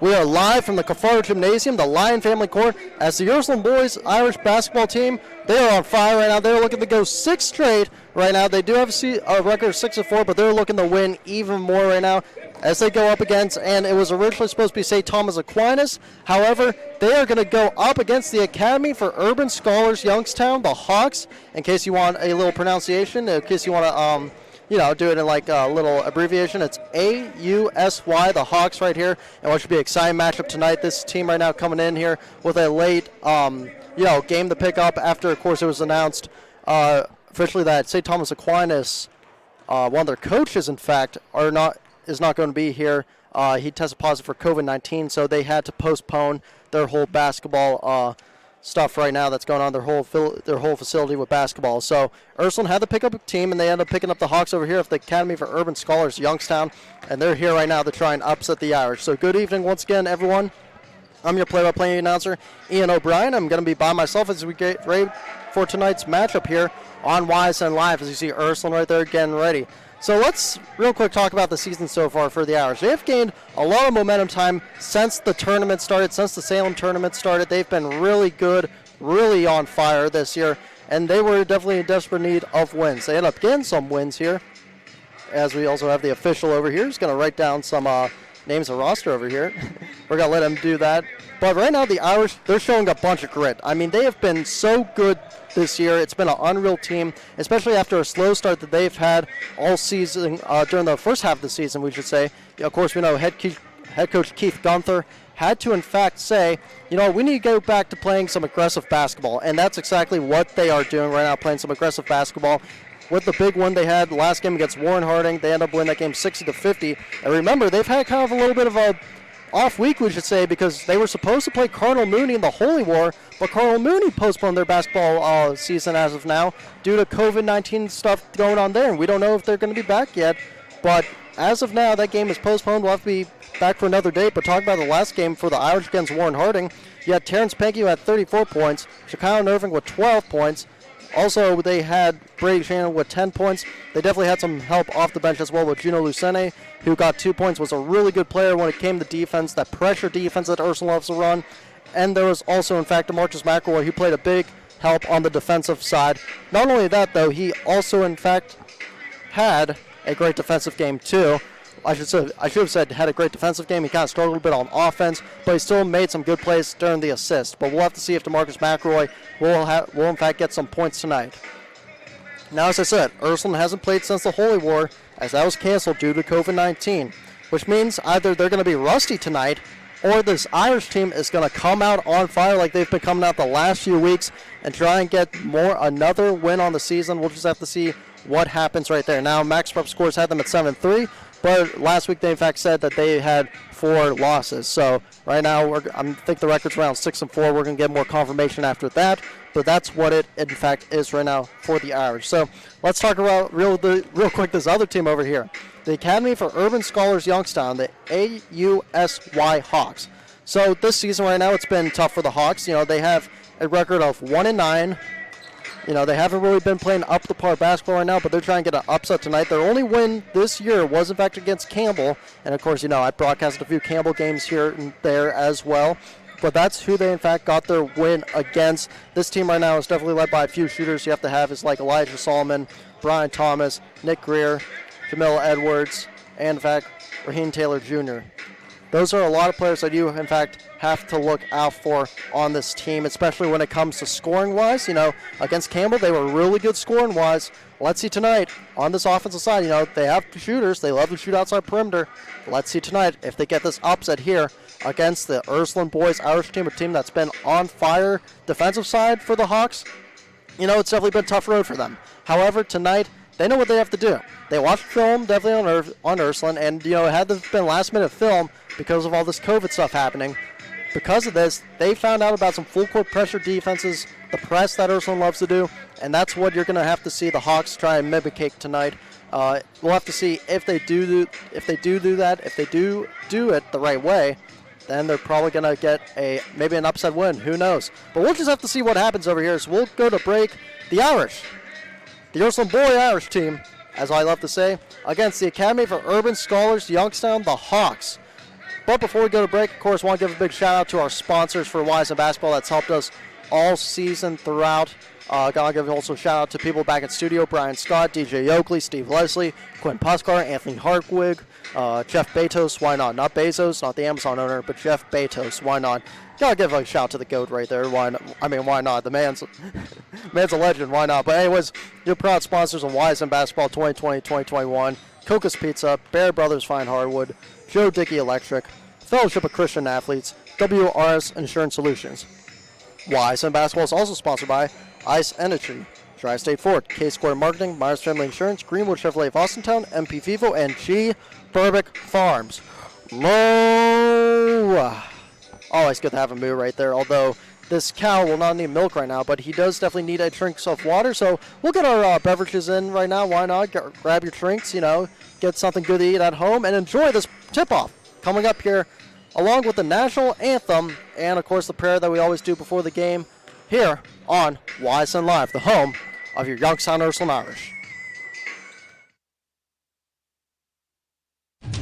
We are live from the Cafaro Gymnasium, the Lion Family Court, as the Ursuline boys Irish basketball team, they are on fire right now. They're looking to go 6 straight right now. They do have a record of 6-4, but they're looking to win even more right now as they go up against, and it was originally supposed to be St. Thomas Aquinas. However, they are going to go up against the Academy for Urban Scholars Youngstown, the Hawks, in case you want a little pronunciation, in case you want to do it in like a little abbreviation. It's AUSY, the Hawks right here, and what should be an exciting matchup tonight. This team right now coming in here with a late, game to pick up after, of course, it was announced officially that St. Thomas Aquinas, one of their coaches, in fact, is not going to be here. He tested positive for COVID-19, so they had to postpone their whole basketball stuff right now that's going on, their whole facility with basketball. So Ursuline had to pick up a team, and they ended up picking up the Hawks over here at the Academy for Urban Scholars Youngstown, and they're here right now to try and upset the Irish. So good evening once again, everyone. I'm your play-by-play announcer, Ian O'Brien. I'm going to be by myself as we get ready for tonight's matchup here on YSN Live, as you see Ursuline right there getting ready. So let's real quick talk about the season so far for the Irish. They have gained a lot of momentum time since the tournament started, since the Salem tournament started. They've been really good, really on fire this year, and they were definitely in desperate need of wins. They ended up getting some wins here, as we also have the official over here. He's going to write down some names of roster over here. We're going to let him do that. But right now, the Irish, they're showing a bunch of grit. I mean, they have been so good this year. It's been an unreal team, especially after a slow start that they've had all season, during the first half of the season, we should say. Of course, we know head coach Keith Gunther had to, in fact, say, we need to go back to playing some aggressive basketball, and that's exactly what they are doing right now, playing some aggressive basketball. With the big win they had last game against Warren Harding, they ended up winning that game 60-50. And remember, they've had kind of a little bit of a off week, we should say, because they were supposed to play Cardinal Mooney in the Holy War, but Cardinal Mooney postponed their basketball season as of now due to COVID-19 stuff going on there, and we don't know if they're going to be back yet. But as of now, that game is postponed. We'll have to be back for another day. But talking about the last game for the Irish against Warren Harding, you had Terrance Pankey who had 34 points, Jakaylan Irving with 12 points. Also, they had Brady Shannon with 10 points. They definitely had some help off the bench as well with Geno Lucente, who got 2 points, was a really good player when it came to defense, that pressure defense that Ursuline loves to run. And there was also, in fact, Demarcus McElroy, who played a big help on the defensive side. Not only that, though, he also, in fact, had a great defensive game, too. I should have said had a great defensive game. He kind of struggled a bit on offense, but he still made some good plays during the assist. But we'll have to see if Demarcus McElroy will in fact get some points tonight. Now, as I said, Ursuline hasn't played since the Holy War, as that was canceled due to COVID-19, which means either they're going to be rusty tonight, or this Irish team is going to come out on fire like they've been coming out the last few weeks and try and get another win on the season. We'll just have to see what happens right there. Now, Max Prep Scores had them at 7-3. But last week they, in fact, said that they had 4 losses. So right now, I think the record's around 6-4. We're going to get more confirmation after that. But that's what it, in fact, is right now for the Irish. So let's talk about real quick this other team over here. The Academy for Urban Scholars Youngstown, the AUSY Hawks. So this season right now, it's been tough for the Hawks. They have a record of 1-9. They haven't really been playing up the par basketball right now, but they're trying to get an upset tonight. Their only win this year was, in fact, against Campbell. And, of course, I broadcasted a few Campbell games here and there as well. But that's who they, in fact, got their win against. This team right now is definitely led by a few shooters. You have to have is like Elijah Solomon, Brian Thomas, Nick Greer, Jamil Edwards, and, in fact, Raheem Taylor Jr. Those are a lot of players that you, in fact, have to look out for on this team, especially when it comes to scoring-wise. Against Campbell, they were really good scoring-wise. Let's see tonight on this offensive side. They have shooters. They love to shoot outside perimeter. Let's see tonight if they get this upset here against the Ursuline boys Irish team, a team that's been on fire defensive side for the Hawks. It's definitely been a tough road for them. However, tonight, they know what they have to do. They watched film definitely on Ursuline, and had this been last-minute film because of all this COVID stuff happening. Because of this, they found out about some full-court pressure defenses, the press that Ursuline loves to do, and that's what you're going to have to see the Hawks try and mimic tonight. We'll have to see if they do that. If they do it the right way, then they're probably going to get maybe an upset win. Who knows? But we'll just have to see what happens over here. So we'll go to break. The Irish, the Ursuline boy Irish team, as I love to say, against the Academy for Urban Scholars Youngstown, the Hawks. But before we go to break, of course, I want to give a big shout out to our sponsors for YSN Basketball that's helped us all season throughout. Gotta give also a shout out to people back in studio: Brian Scott, DJ Oakley, Steve Leslie, Quinn Puskar, Anthony Hartwig, Jeff Bezos. Why not? Not Bezos, not the Amazon owner, but Jeff Bezos. Why not? Gotta give a shout out to the GOAT right there. Why not? I mean, why not? The man's a legend. Why not? But anyways, your proud sponsors on YSN Basketball 2020-2021: Coca's Pizza, Bear Brothers Fine Hardwood, Joe Dickey Electric, Fellowship of Christian Athletes, WRS Insurance Solutions. YSN Basketball is also sponsored by Ice Energy, Tri-State Ford, K-Square Marketing, Myers Family Insurance, Greenwood Chevrolet of Austintown, MP Vivo, and G. Burbick Farms. Moo! Always good to have a moo right there, although this cow will not need milk right now, but he does definitely need a drink of water, so we'll get our beverages in right now. Why not? Grab your drinks, get something good to eat at home, and enjoy this tip-off coming up here, along with the national anthem, and, of course, the prayer that we always do before the game, here on YSN Live, the home of your Youngstown Ursuline Irish.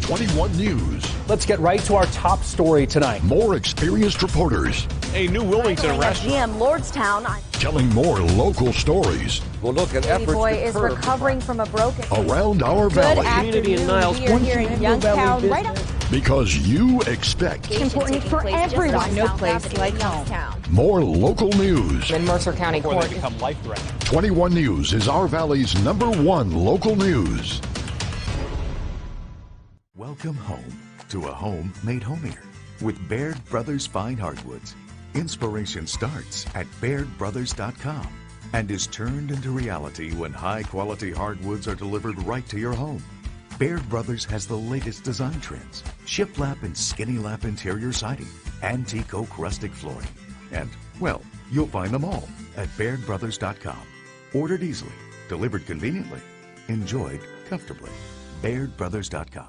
21 News. Let's get right to our top story tonight. More experienced reporters. A new Wilmington restaurant. GM Lordstown. Telling more local stories. We'll look at Baby efforts boy to is curb recovering from a broken. Around our valley. Community in Niles. We are here in Youngstown, right up. Because you expect. It's important for everyone. No place like home. More local news. In Mercer County Court. They become life-threatening. 21 News is our valley's #1 local news. Welcome home to a home made homier with Baird Brothers Fine Hardwoods. Inspiration starts at BairdBrothers.com and is turned into reality when high-quality hardwoods are delivered right to your home. Baird Brothers has the latest design trends: shiplap and skinny lap interior siding, antique oak rustic flooring, and, well, you'll find them all at BairdBrothers.com. Ordered easily, delivered conveniently, enjoyed comfortably. BairdBrothers.com.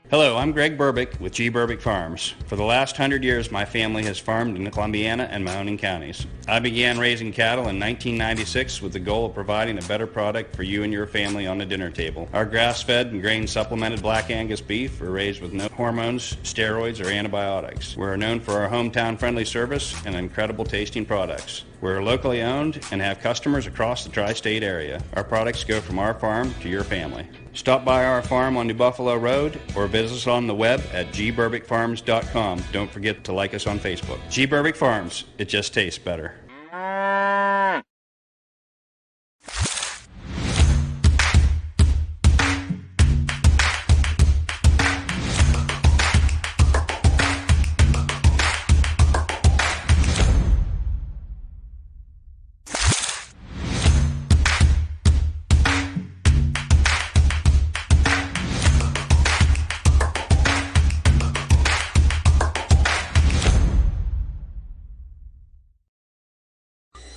Hello, I'm Greg Burbick with G. Burbick Farms. For the last 100 years, my family has farmed in the Columbiana and Mahoning counties. I began raising cattle in 1996 with the goal of providing a better product for you and your family on the dinner table. Our grass-fed and grain-supplemented Black Angus beef are raised with no hormones, steroids, or antibiotics. We're known for our hometown-friendly service and incredible tasting products. We're locally owned and have customers across the tri-state area. Our products go from our farm to your family. Stop by our farm on New Buffalo Road or visit us on the web at gburbickfarms.com. Don't forget to like us on Facebook. G. Burbick Farms, it just tastes better.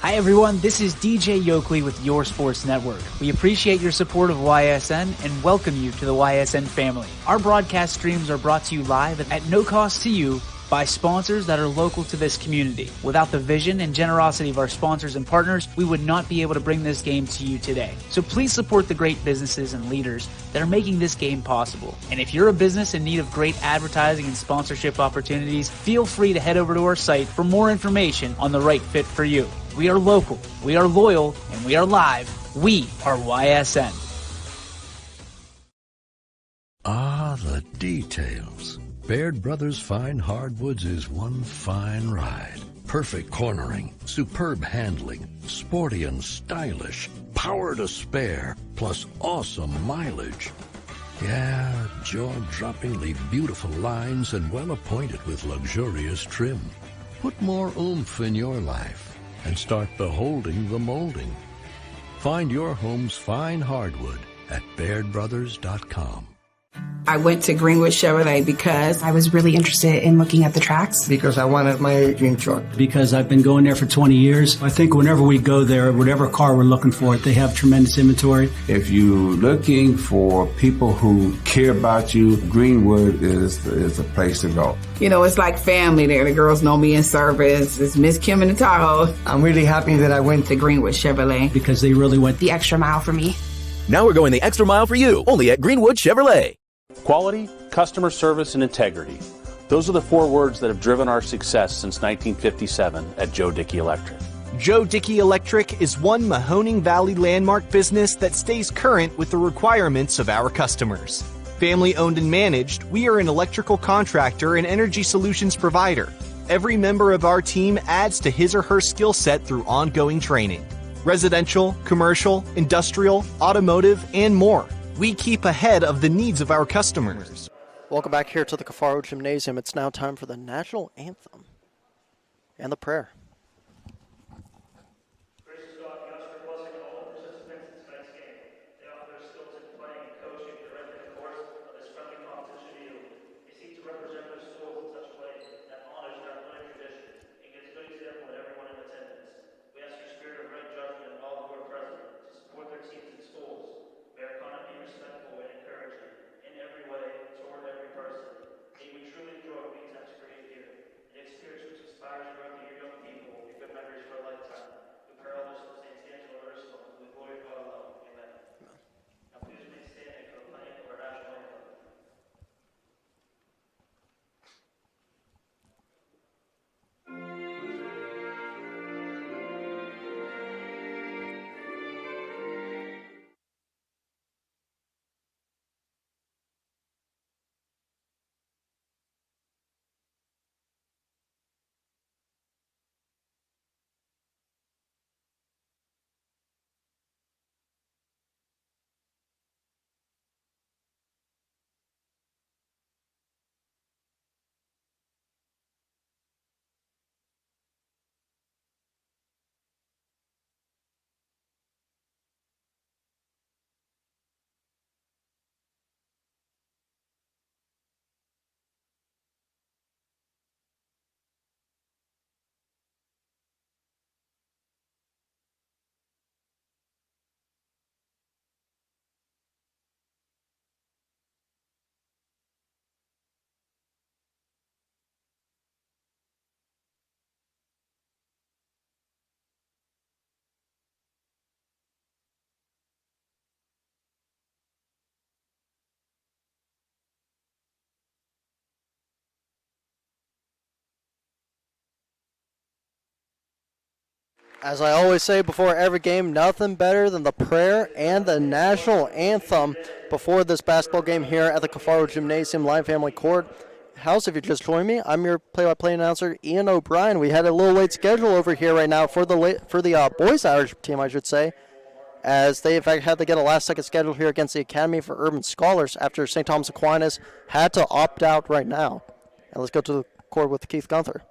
Hi everyone, this is DJ Yoakley with Your Sports Network. We appreciate your support of YSN and welcome you to the YSN family. Our broadcast streams are brought to you live at no cost to you by sponsors that are local to this community. Without the vision and generosity of our sponsors and partners, we would not be able to bring this game to you today. So please support the great businesses and leaders that are making this game possible. And if you're a business in need of great advertising and sponsorship opportunities, feel free to head over to our site for more information on the right fit for you. We are local, we are loyal, and we are live. We are YSN. Ah, the details. Baird Brothers Fine Hardwoods is one fine ride. Perfect cornering, superb handling, sporty and stylish, power to spare, plus awesome mileage. Yeah, jaw-droppingly beautiful lines and well appointed with luxurious trim. Put more oomph in your life and start beholding the molding. Find your home's fine hardwood at BairdBrothers.com. I went to Greenwood Chevrolet because I was really interested in looking at the tracks. Because I wanted my dream truck. Because I've been going there for 20 years. I think whenever we go there, whatever car we're looking for, they have tremendous inventory. If you're looking for people who care about you, Greenwood is the place to go. You know, it's like family there. The girls know me in service. It's Miss Kim in the Tahoe. I'm really happy that I went to Greenwood Chevrolet. Because they really went the extra mile for me. Now we're going the extra mile for you, only at Greenwood Chevrolet. Quality, customer service, and integrity. Those are the 4 words that have driven our success since 1957 at Joe Dickey Electric. Joe Dickey Electric is one Mahoning Valley landmark business that stays current with the requirements of our customers. Family owned and managed, we are an electrical contractor and energy solutions provider. Every member of our team adds to his or her skill set through ongoing training. Residential, commercial, industrial, automotive, and more. We keep ahead of the needs of our customers. Welcome back here to the Cafaro Gymnasium. It's now time for the national anthem and the prayer. As I always say before every game, nothing better than the prayer and the national anthem before this basketball game here at the Cafaro Gymnasium Line Family Court. House, if you just joined me, I'm your play-by-play announcer, Ian O'Brien. We had a little late schedule over here right now for the boys Irish team, I should say, as they in fact had to get a last-second schedule here against the Academy for Urban Scholars after St. Thomas Aquinas had to opt out right now. And let's go to the court with Keith Gunther.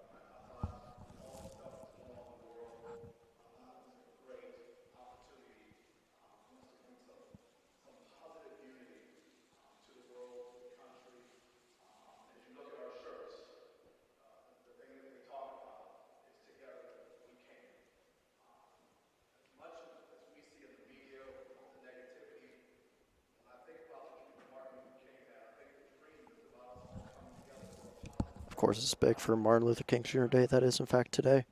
Of course, it's big for Martin Luther King Jr. Day. That is, in fact, today.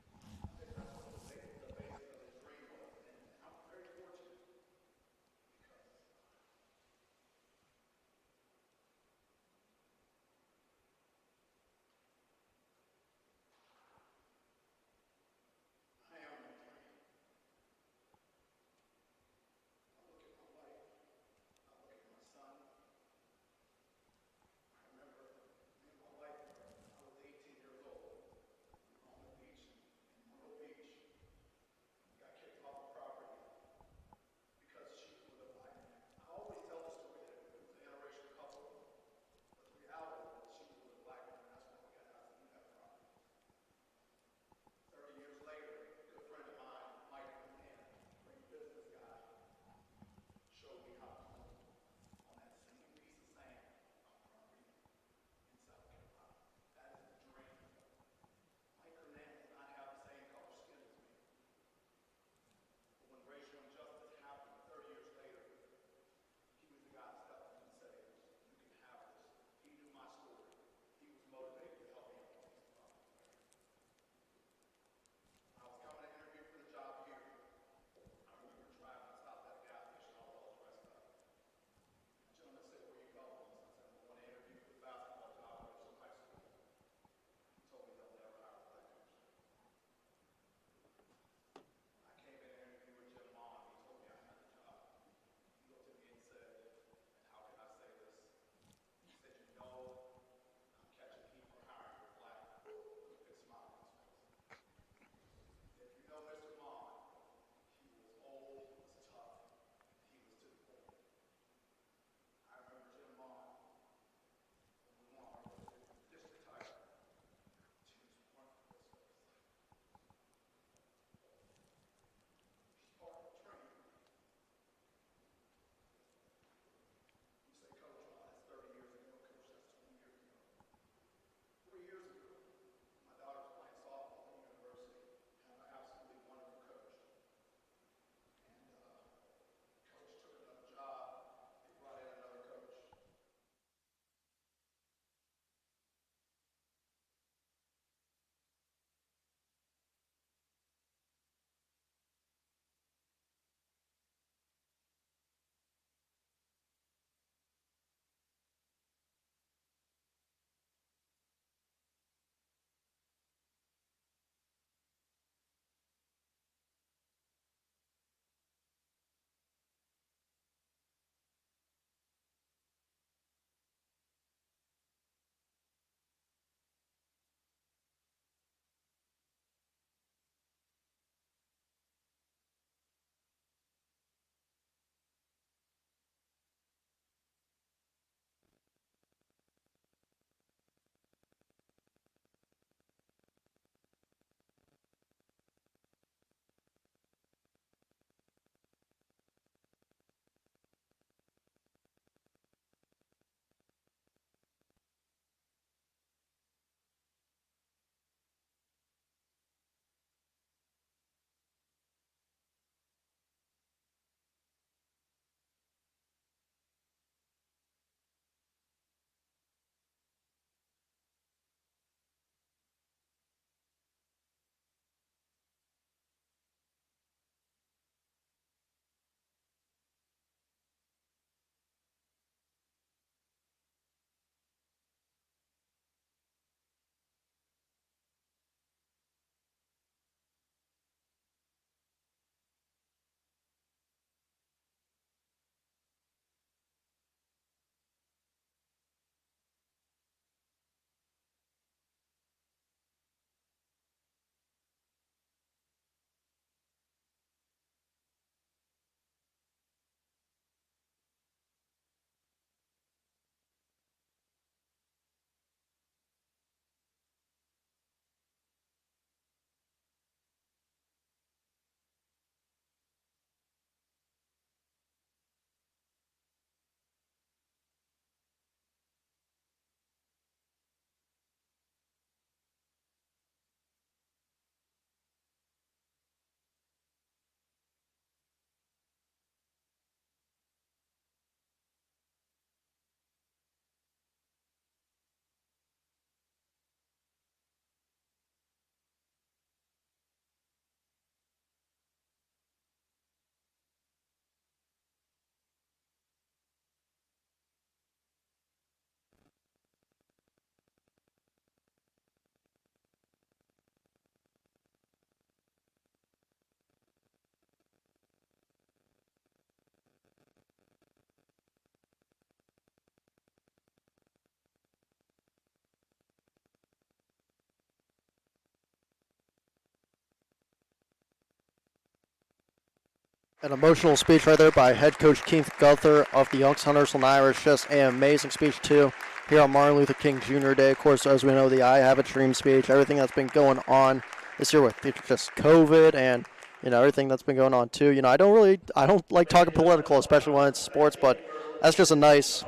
An emotional speech right there by head coach Keith Gunther of the Youngstown Ursuline Irish. Just an amazing speech, too, here on Martin Luther King Jr. Day. Of course, as we know, the I Have a Dream speech, everything that's been going on this year with just COVID and, everything that's been going on, too. I don't like talking political, especially when it's sports, but that's just a nice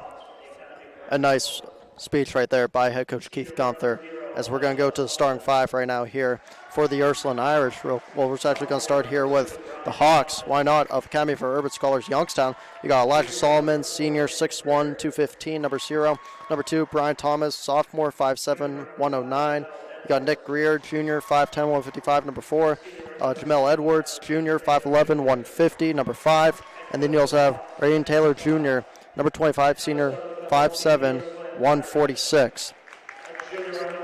speech right there by head coach Keith Gunther, as we're going to go to the starting five right now here for the Ursuline Irish. Well, we're actually going to start here with the Hawks. Why not? Of Academy for Urban Scholars Youngstown. You got Elijah Solomon, senior, 6'1", 215, number 0. Number 2, Brian Thomas, sophomore, 5'7", 109. You got Nick Greer, junior, 5'10", 155, number 4. Jamel Edwards, junior, 5'11", 150, number 5. And then you also have Raiden Taylor, junior, number 25, senior, 5'7", 146.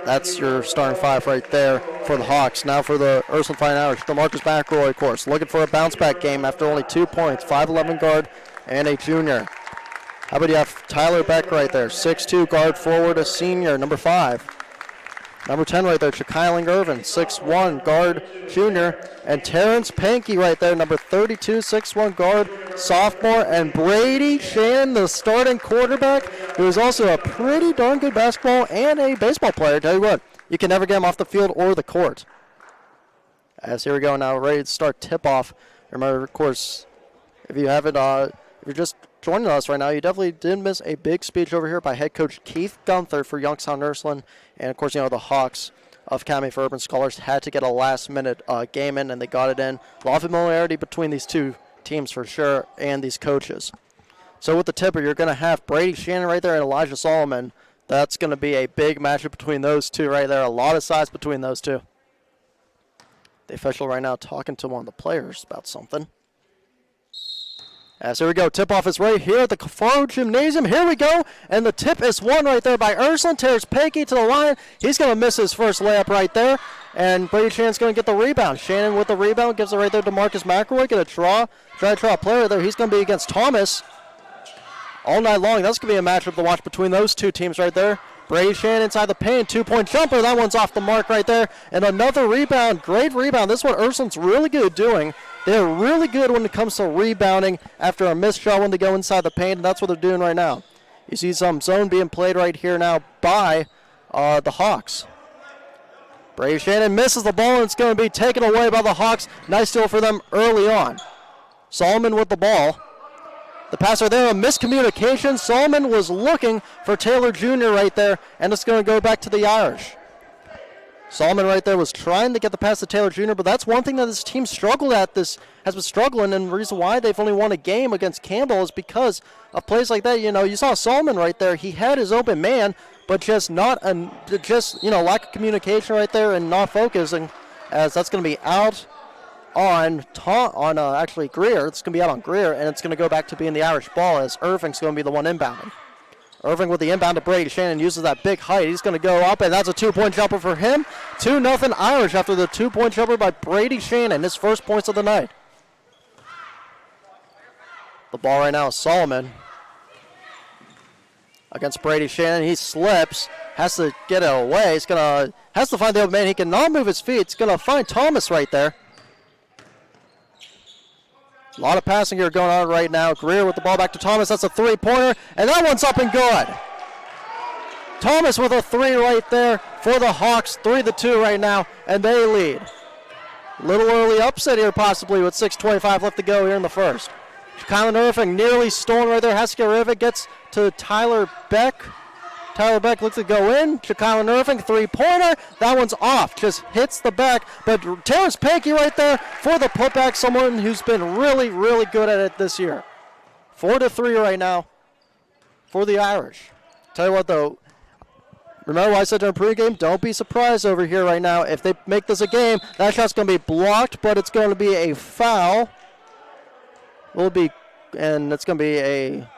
That's your starting five right there for the Hawks. Now for the Ursuline Fighting Irish, Demarcus McElroy, of course, looking for a bounce-back game after only 2 points, 5'11 guard and a junior. How about you have Tyler Beck right there, 6'2 guard forward, a senior, number 5. Number 10 right there, Jakaylan Irving, 6'1 guard, junior. And Terrance Pankey right there, number 32, 6'1 guard, sophomore. And Brady Shannon, the starting quarterback, who is also a pretty darn good basketball and a baseball player. Tell you what, you can never get him off the field or the court. As here we go now, ready to start tip-off. Remember, of course, if you haven't, if you're just joining us right now, you definitely did miss a big speech over here by head coach Keith Gunther for Youngstown Ursuline. And, of course, the Hawks of Academy for Urban Scholars had to get a last-minute game in, and they got it in. A lot of familiarity between these two teams for sure and these coaches. So with the tipper, you're going to have Brady Shannon right there and Elijah Solomon. That's going to be a big matchup between those two right there. A lot of size between those two. The official right now talking to one of the players about something. As here we go, tip-off is right here at the Cafaro Gymnasium. Here we go, and the tip is won right there by Ursuline. Terrance Pankey to the line. He's going to miss his first layup right there, and Brady Shannon's going to get the rebound. Shannon with the rebound, gives it right there to Demarcus McElroy. Get a try to draw a player there. He's going to be against Thomas all night long. That's going to be a matchup to watch between those two teams right there. Brady Shannon inside the paint, 2-point jumper. That one's off the mark right there. And another rebound, great rebound. This is what Ursuline's really good at doing. They're really good when it comes to rebounding after a missed shot when they go inside the paint, and that's what they're doing right now. You see some zone being played right here now by the Hawks. Brady Shannon misses the ball, and it's going to be taken away by the Hawks. Nice steal for them early on. Solomon with the ball. The passer there, a miscommunication. Solomon was looking for Taylor Jr. right there, and it's going to go back to the Irish. Solomon right there was trying to get the pass to Taylor Jr., but that's one thing that this team struggled at. This has been struggling, and the reason why they've only won a game against Campbell is because of plays like that. You saw Solomon right there. He had his open man, but just lack of communication right there and not focusing, as that's going to be out on Greer. It's going to be out on Greer, and it's going to go back to being the Irish ball, as Irving's going to be the one inbounding. Irving with the inbound to Brady Shannon, uses that big height. He's going to go up, and that's a 2-point jumper for him. 2-0 Irish after the 2-point jumper by Brady Shannon, his first points of the night. The ball right now is Solomon against Brady Shannon. He slips, has to get it away. Has to find the open man. He cannot move his feet. He's going to find Thomas right there. A lot of passing here going on right now. Greer with the ball back to Thomas. That's a 3-pointer, and that one's up and good. Thomas with a 3 right there for the Hawks. 3-2 right now, and they lead. Little early upset here possibly with 6:25 left to go here in the first. Jakaylan Irving nearly stolen right there. Has to get rid of it. Gets to Tyler Beck. Tyler Beck looks to go in. Jakaylan Irving, 3-pointer. That one's off. Just hits the back. But Terrance Pankey right there for the putback. Someone who's been really, really good at it this year. 4-3 right now for the Irish. Tell you what, though. Remember what I said during pregame? Don't be surprised over here right now. If they make this a game, that shot's going to be blocked, but it's going to be a foul. And it's going to be a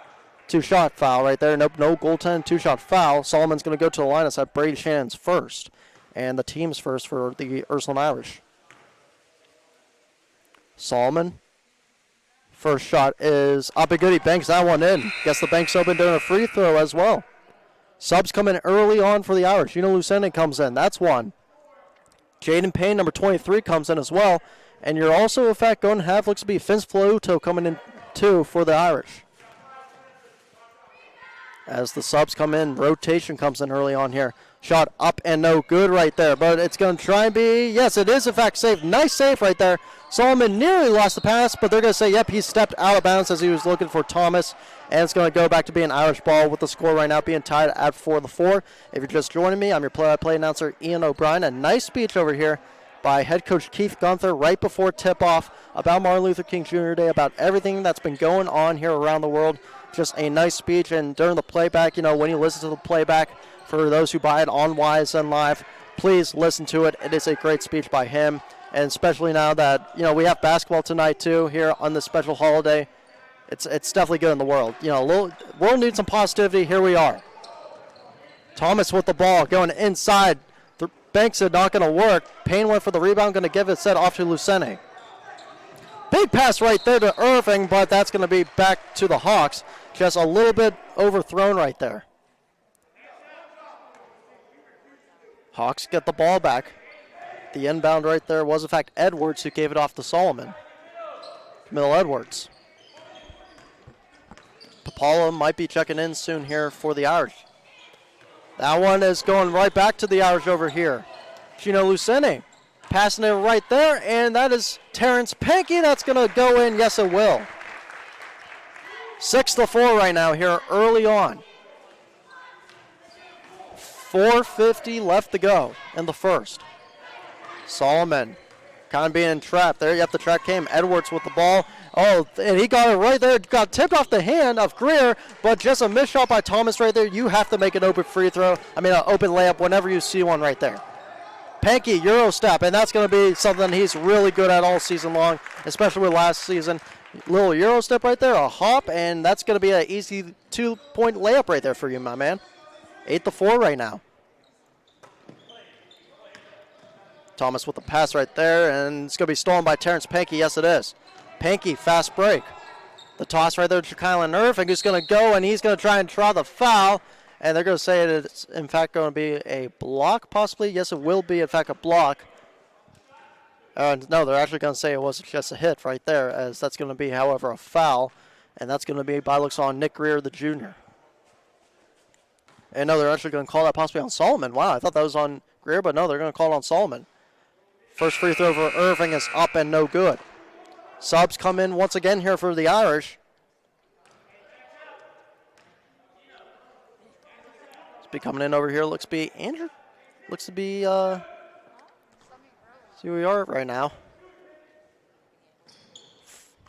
2-shot foul right there. Nope, no goaltend, 2-shot foul. Solomon's going to go to the line. It's at Brady Shannon's first, and the team's first for the Ursuline Irish. Solomon, first shot is up and good. He banks that one in. Gets the banks open during a free throw as well. Subs come in early on for the Irish. Lucente comes in. That's one. Jaden Payne, number 23, comes in as well. And you're also, in fact, going to have, looks to be Vinny Flauto coming in too for the Irish. As the subs come in, rotation comes in early on here. Shot up and no good right there, but it's going to try and be, yes, it is in fact safe. Nice save right there. Solomon nearly lost the pass, but they're going to say, yep, he stepped out of bounds as he was looking for Thomas, and it's going to go back to being Irish ball with the score right now being tied at 4-4. If you're just joining me, I'm your play-by-play announcer, Ian O'Brien. A nice speech over here by head coach Keith Gunther right before tip-off about Martin Luther King Jr. Day, about everything that's been going on here around the world. Just a nice speech, and during the playback, you know, when you listen to the playback, for those who buy it on YSN Live, please listen to it. It is a great speech by him, and especially now that, you know, we have basketball tonight too here on this special holiday. It's definitely good in the world. You know, world needs some positivity. Here we are. Thomas with the ball going inside. The banks are not going to work. Payne went for the rebound, going to give it set off to Lucente. Big pass right there to Irving, but that's going to be back to the Hawks. Just a little bit overthrown right there. Hawks get the ball back. The inbound right there was, in fact, Edwards who gave it off to Solomon. Camille Edwards. Pipala might be checking in soon here for the Irish. That one is going right back to the Irish over here. Geno Lucente passing it right there, and that is Terrance Pankey. That's going to go in. Yes, it will. 6-4 right now here early on. 4:50 left to go in the first. Solomon kind of being trapped there. Yep, the trap came. Edwards with the ball. Oh, and he got it right there. Got tipped off the hand of Greer, but just a missed shot by Thomas right there. You have to make an open free throw. I mean, an open layup whenever you see one right there. Pankey, Euro step, and that's going to be something he's really good at all season long, especially with last season. Little Euro step right there, a hop, and that's going to be an easy 2-point layup right there for you, my man. 8-4 right now. Thomas with the pass right there, and it's going to be stolen by Terrance Pankey. Yes, it is. Pankey, fast break. The toss right there to Jakaylan Irving, who's going to go, and he's going to try and draw the foul, and they're going to say it's, in fact, going to be a block, possibly. Yes, it will be, in fact, a block. No, they're actually going to say it was just a hit right there, as that's going to be, however, a foul, and that's going to be, by looks on, Nick Greer, the junior. And no, they're actually going to call that possibly on Solomon. Wow, I thought that was on Greer, but no, they're going to call it on Solomon. First free throw for Irving is up and no good. Subs come in once again here for the Irish. It's be coming in over here. Looks to be Andrew. Looks to be, see where we are right now.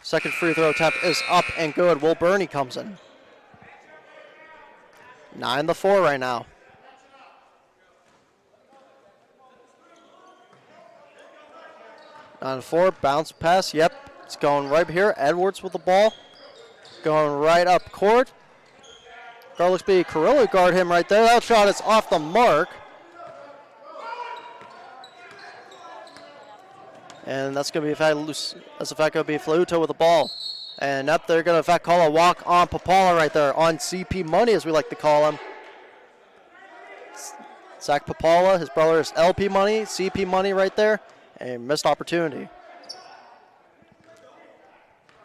Second free throw attempt is up and good. Will Burney comes in. 9-4 right now. 9-4, bounce pass, yep, it's going right here. Edwards with the ball, going right up court. Guard looks to be Kirila guard him right there. That shot is off the mark. And that's going to be, that's in fact going to be Flauto with the ball. And up they're going to, in fact, call a walk on Pipala right there, on CP Money, as we like to call him. Zack Pipala, his brother is LP Money, CP Money right there. A missed opportunity.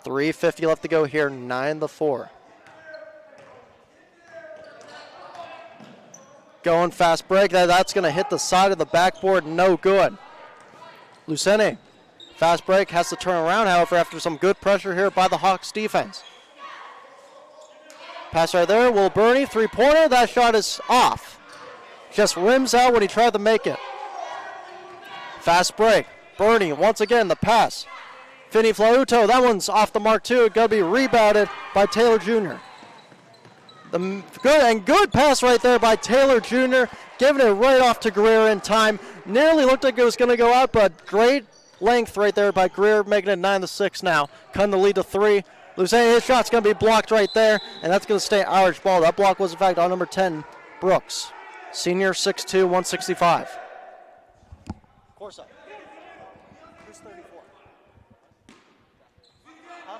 3:50 left to go here, 9-4. Going fast break, that's going to hit the side of the backboard, no good. Lucente, fast break, has to turn around, however, after some good pressure here by the Hawks defense. Pass right there, Will Burney, three-pointer, that shot is off. Just rims out when he tried to make it. Fast break. Burney, once again, the pass. Vinny Flauto, that one's off the mark too. Going to be rebounded by Taylor Jr. The good pass right there by Taylor Jr. Giving it right off to Greer in time. Nearly looked like it was going to go out, but great length right there by Greer, making it 9-6 now. Cutting the lead to 3. Lucente, his shot's going to be blocked right there, and that's going to stay Irish ball. That block was, in fact, on number 10, Brooks. Senior, 6'2", 165. Course up. Who's 34? Huh?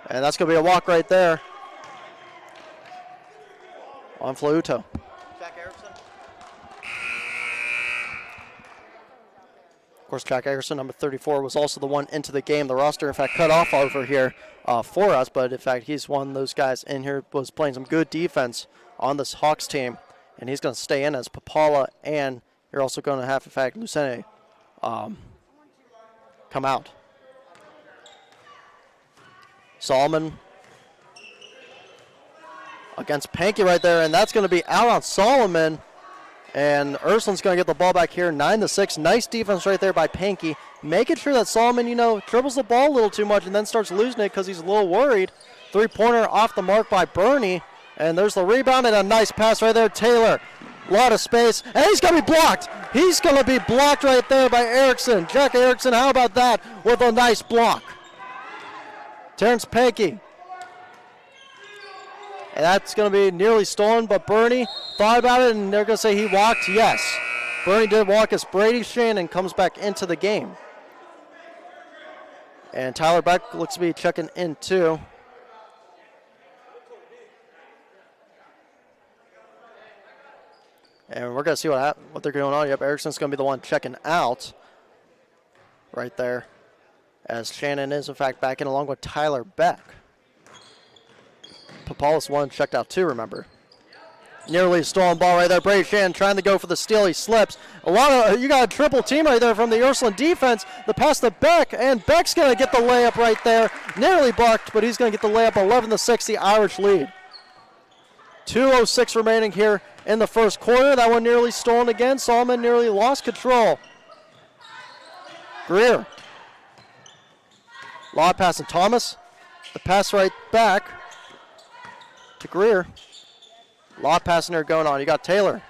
And that's going to be a walk right there on Flauto. Jack Erickson. course, Jack Erickson, number 34, was also the one into the game. The roster, in fact, cut off over here for us, but in fact, he's one of those guys in here, was playing some good defense on this Hawks team, and he's going to stay in as Pipala, and you're also going to have, in fact, Lucente come out. Solomon against Pankey right there, and that's going to be out on Solomon. And Ursuline's going to get the ball back here, 9-6. Nice defense right there by Pankey, making sure that Solomon, dribbles the ball a little too much and then starts losing it because he's a little worried. Three-pointer off the mark by Burney, and there's the rebound and a nice pass right there. Taylor, a lot of space, and he's going to be blocked. He's going to be blocked right there by Erickson. Jack Erickson, how about that with a nice block? Terrance Pankey. And that's going to be nearly stolen, but Burney thought about it, and they're going to say he walked. Yes, Burney did walk as Brady Shannon comes back into the game. And Tyler Beck looks to be checking in too. And we're going to see what they're going on. Yep, Erickson's going to be the one checking out right there, as Shannon is, in fact, back in along with Tyler Beck. Pipala's one checked out too, remember. Nearly a stolen ball right there. Brady Shannon trying to go for the steal. He slips. You got a triple team right there from the Ursuline defense. The pass to Beck, and Beck's going to get the layup right there. Nearly blocked, but he's going to get the layup. 11-6, the Irish lead. 2:06 remaining here in the first quarter. That one nearly stolen again. Solomon nearly lost control. Greer. Lob pass to Thomas. The pass right back to Greer. Lob passing there going on. You got Taylor.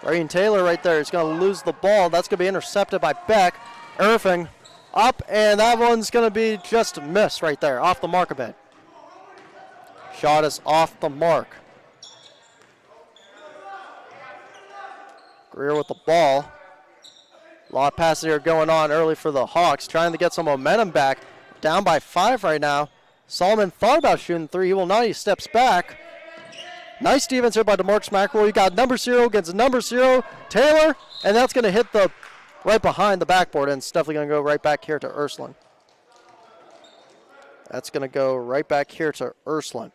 Braden Taylor right there. He's going to lose the ball. That's going to be intercepted by Beck. Irving up, and that one's going to be just missed right there. Off the mark a bit. Shot is off the mark. Greer with the ball. Lob passing here going on early for the Hawks. Trying to get some momentum back. Down by 5 right now. Solomon thought about shooting 3. He will not. He steps back. Nice defense here by Demarcus McElroy. You got number 0 against number 0, Taylor, and that's going to hit the right behind the backboard, and it's definitely going to go right back here to Ursuline. That's going to go right back here to Ursuline.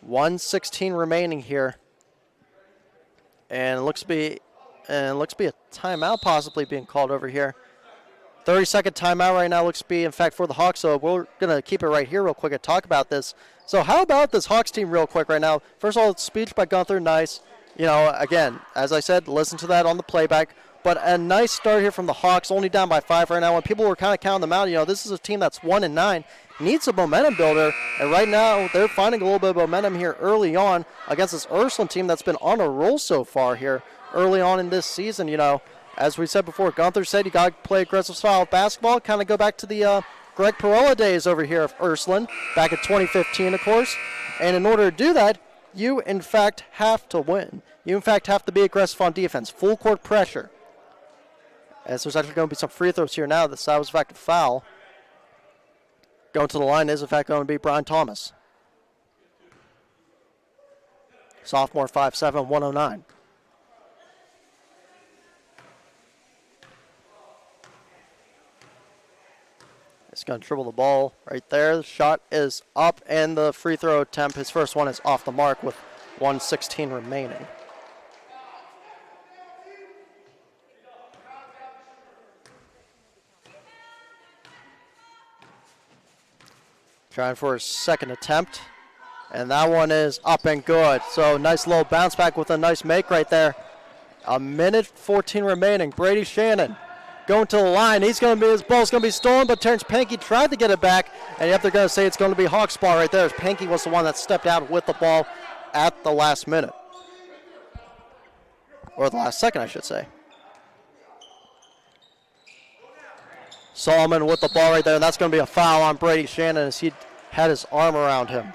1:16 remaining here, and it looks to be a timeout possibly being called over here. 30-second timeout right now looks to be, in fact, for the Hawks, so we're going to keep it right here real quick and talk about this. So how about this Hawks team real quick right now? First of all, speech by Gunther, nice. Again, as I said, listen to that on the playback. But a nice start here from the Hawks, only down by 5 right now. When people were kind of counting them out, this is a team that's 1-9, needs a momentum builder. And right now, they're finding a little bit of momentum here early on against this Ursuline team that's been on a roll so far here early on in this season, As we said before, Gunther said you got to play aggressive style of basketball, kind of go back to the Greg Pirella days over here of Ursuline, back in 2015, of course. And in order to do that, you, in fact, have to win. You, in fact, have to be aggressive on defense, full court pressure. As there's actually going to be some free throws here now. That was, in fact, a foul. Going to the line is, in fact, going to be Brian Thomas. Sophomore, 5'7", 109. He's going to dribble the ball right there. The shot is up, and the free throw attempt, his first one, is off the mark with 1:16 remaining. Trying for his second attempt, and that one is up and good. So nice little bounce back with a nice make right there. 1:14 remaining. Brady Shannon going to the line. His ball's going to be stolen, but Terrance Pankey tried to get it back, and they're going to say it's going to be Hawks ball right there, as Pankey was the one that stepped out with the ball at the last minute. Or the last second, I should say. Solomon with the ball right there, and that's going to be a foul on Brady Shannon as he had his arm around him.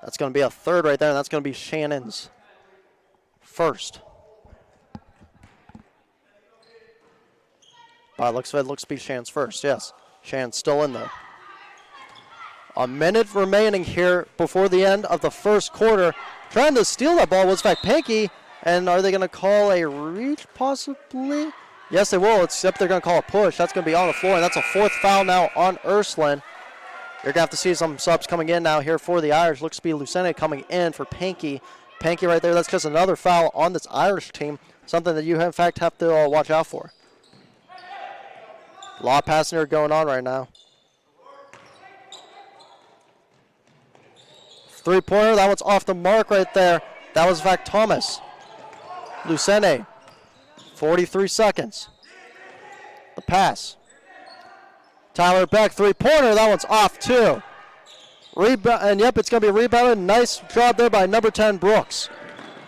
That's going to be a third right there, and that's going to be Shannon's first. Looks to be Shannon's first, yes. Shannon's still in there. A minute remaining here before the end of the first quarter. Trying to steal that ball was, in fact, Pankey. And are they going to call a reach possibly? Yes, they will, except they're going to call a push. That's going to be on the floor, and that's a 4th foul now on Ursuline. You're going to have to see some subs coming in now here for the Irish. Looks to be Lucente coming in for Pankey. Pankey right there, that's just another foul on this Irish team, something that you, in fact, have to watch out for. A lot of passing here going on right now. Three-pointer, that one's off the mark right there. That was, in fact, Thomas. Lucente, 43 seconds. The pass. Tyler Beck, three-pointer, that one's off too. And yep, it's going to be rebounded. Nice job there by number 10, Brooks.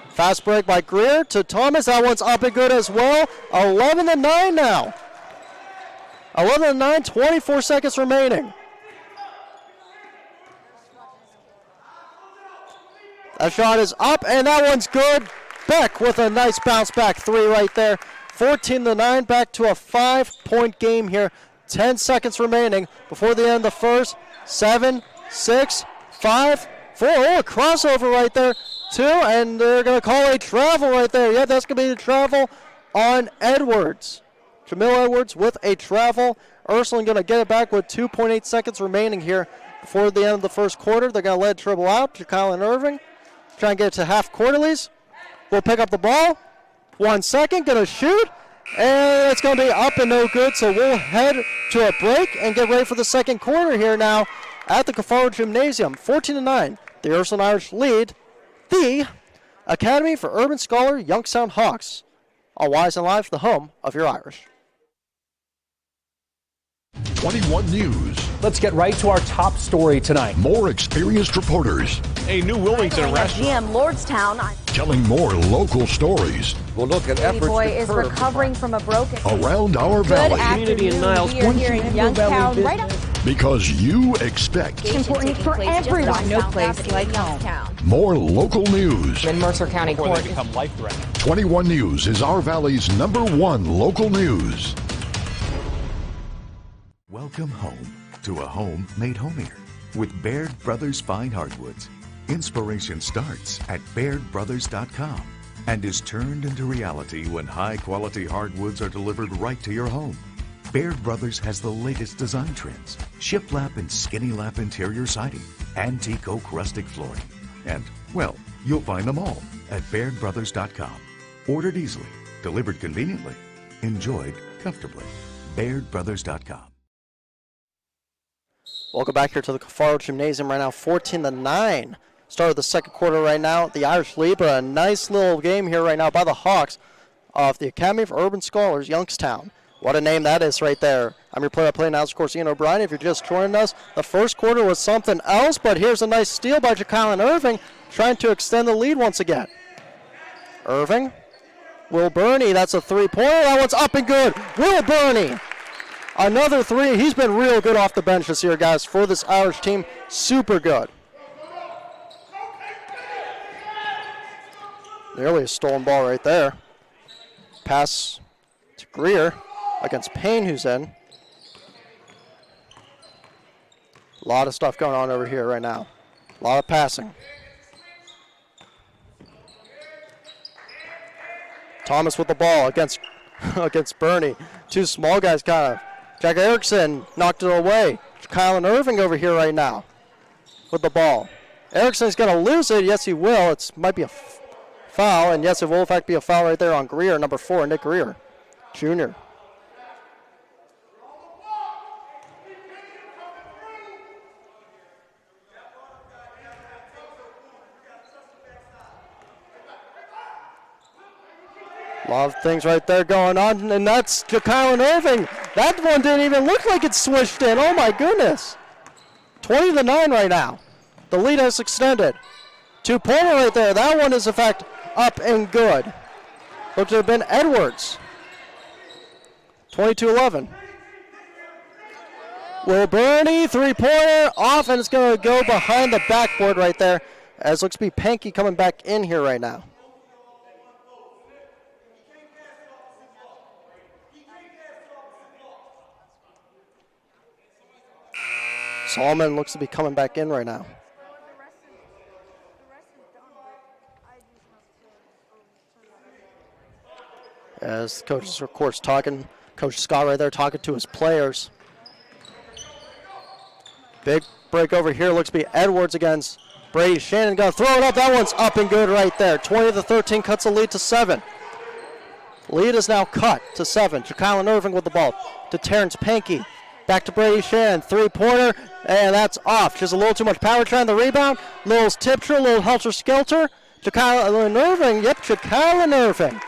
Fast break by Greer to Thomas. That one's up and good as well. 11-9 now. 11-9, 24 seconds remaining. That shot is up, and that one's good. Beck with a nice bounce back three right there. 14-9, back to a 5-point game here. 10 seconds remaining before the end of the first. 7, 6, 5, 4. Oh, a crossover right there, too, and they're going to call a travel right there. Yeah, that's going to be the travel on Edwards. Jamil Edwards with a travel. Ursuline going to get it back with 2.8 seconds remaining here before the end of the first quarter. They're going to let it dribble out. Jakaylan Irving trying to get it to half quarterlies. Will pick up the ball. 1 second, going to shoot. And it's going to be up and no good, so we'll head to a break and get ready for the second quarter here now at the Cafaro Gymnasium. 14-9, the Ursuline Irish lead the Academy for Urban Scholar Youngstown Hawks on YSN Live, the home of your Irish. 21 News. Let's get right to our top story tonight. More experienced reporters. A new Wilmington restaurant. GM Lordstown. Telling more local stories. We'll look at Brady boy is recovering from a broken. Around our valley. Good afternoon. We are here in Youngstown, right up. Because you expect. It's important for everyone. No place like home. More local news. In Mercer County Before Court. they become life-threatening. 21 News is our valley's #1 local news. Welcome home to a home made homier with Baird Brothers Fine Hardwoods. Inspiration starts at BairdBrothers.com and is turned into reality when high-quality hardwoods are delivered right to your home. Baird Brothers has the latest design trends, shiplap and skinny lap interior siding, antique oak rustic flooring, and, well, you'll find them all at BairdBrothers.com. Ordered easily, delivered conveniently, enjoyed comfortably. BairdBrothers.com. Welcome back here to the Cafaro Gymnasium right now, 14-9. Start of the second quarter right now. The Irish lead, but a nice little game here right now by the Hawks of the Academy for Urban Scholars, Youngstown. What a name that is right there. I'm your play-by-play announcer, of course, Ian O'Brien. If you're just joining us, the first quarter was something else, but here's a nice steal by Jakaylan Irving, trying to extend the lead once again. Irving, Will Burney, that's a three-pointer. That one's up and good. Will Burney. Another three. He's been real good off the bench this year, guys, for this Irish team. Super good. Nearly a stolen ball right there. Pass to Greer against Payne, who's in. A lot of stuff going on over here right now. A lot of passing. Thomas with the ball against Burney. Two small guys kind of. Jack Erickson knocked it away. Jakaylan Irving over here right now with the ball. Erickson's going to lose it. Yes, he will. It might be a foul, and yes, it will in fact be a foul right there on Greer, number 4, Nick Greer, Jr. A lot of things right there going on, and that's Jakaylan Irving. That one didn't even look like it swished in. Oh my goodness. 20-9 right now. The lead has extended. Two-pointer right there. That one is in fact up and good. Looked to have been Edwards. 22-11. Will Burney, three-pointer off, and it's going to go behind the backboard right there, as looks to be Pankey coming back in here right now. Solomon looks to be coming back in right now. As coach is, of course, talking, Coach Scott right there talking to his players. Big break over here. Looks to be Edwards against Brady Shannon. Going to throw it up. That one's up and good right there. 20-13 cuts the lead to 7. Lead is now cut to 7. Jakaylan Irving with the ball to Terrance Pankey. Back to Brady Shannon. 3-pointer, and that's off. Just a little too much power trying the rebound. Little tip-try, little helter-skelter. Jakaylan Irving. Yep, Jakaylan Irving.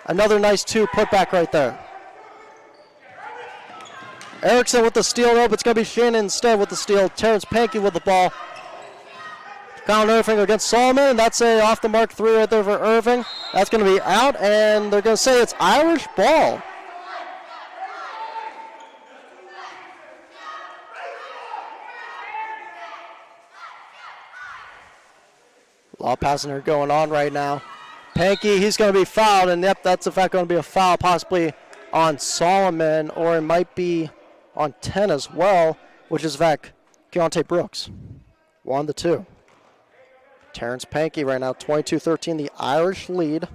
Another nice 2 putback right there. Erickson with the steal. Nope, it's going to be Shannon instead with the steal. Terrance Pankey with the ball. Jakaylan Irving against Solomon. That's a off-the-mark 3 right there for Irving. That's going to be out, and they're going to say it's Irish ball. A lot of passing here going on right now. Pankey, he's going to be fouled, and yep, that's in fact going to be a foul possibly on Solomon, or it might be on 10 as well, which is in fact Keontae Brooks. 1-2. Terrance Pankey right now, 22-13, the Irish lead.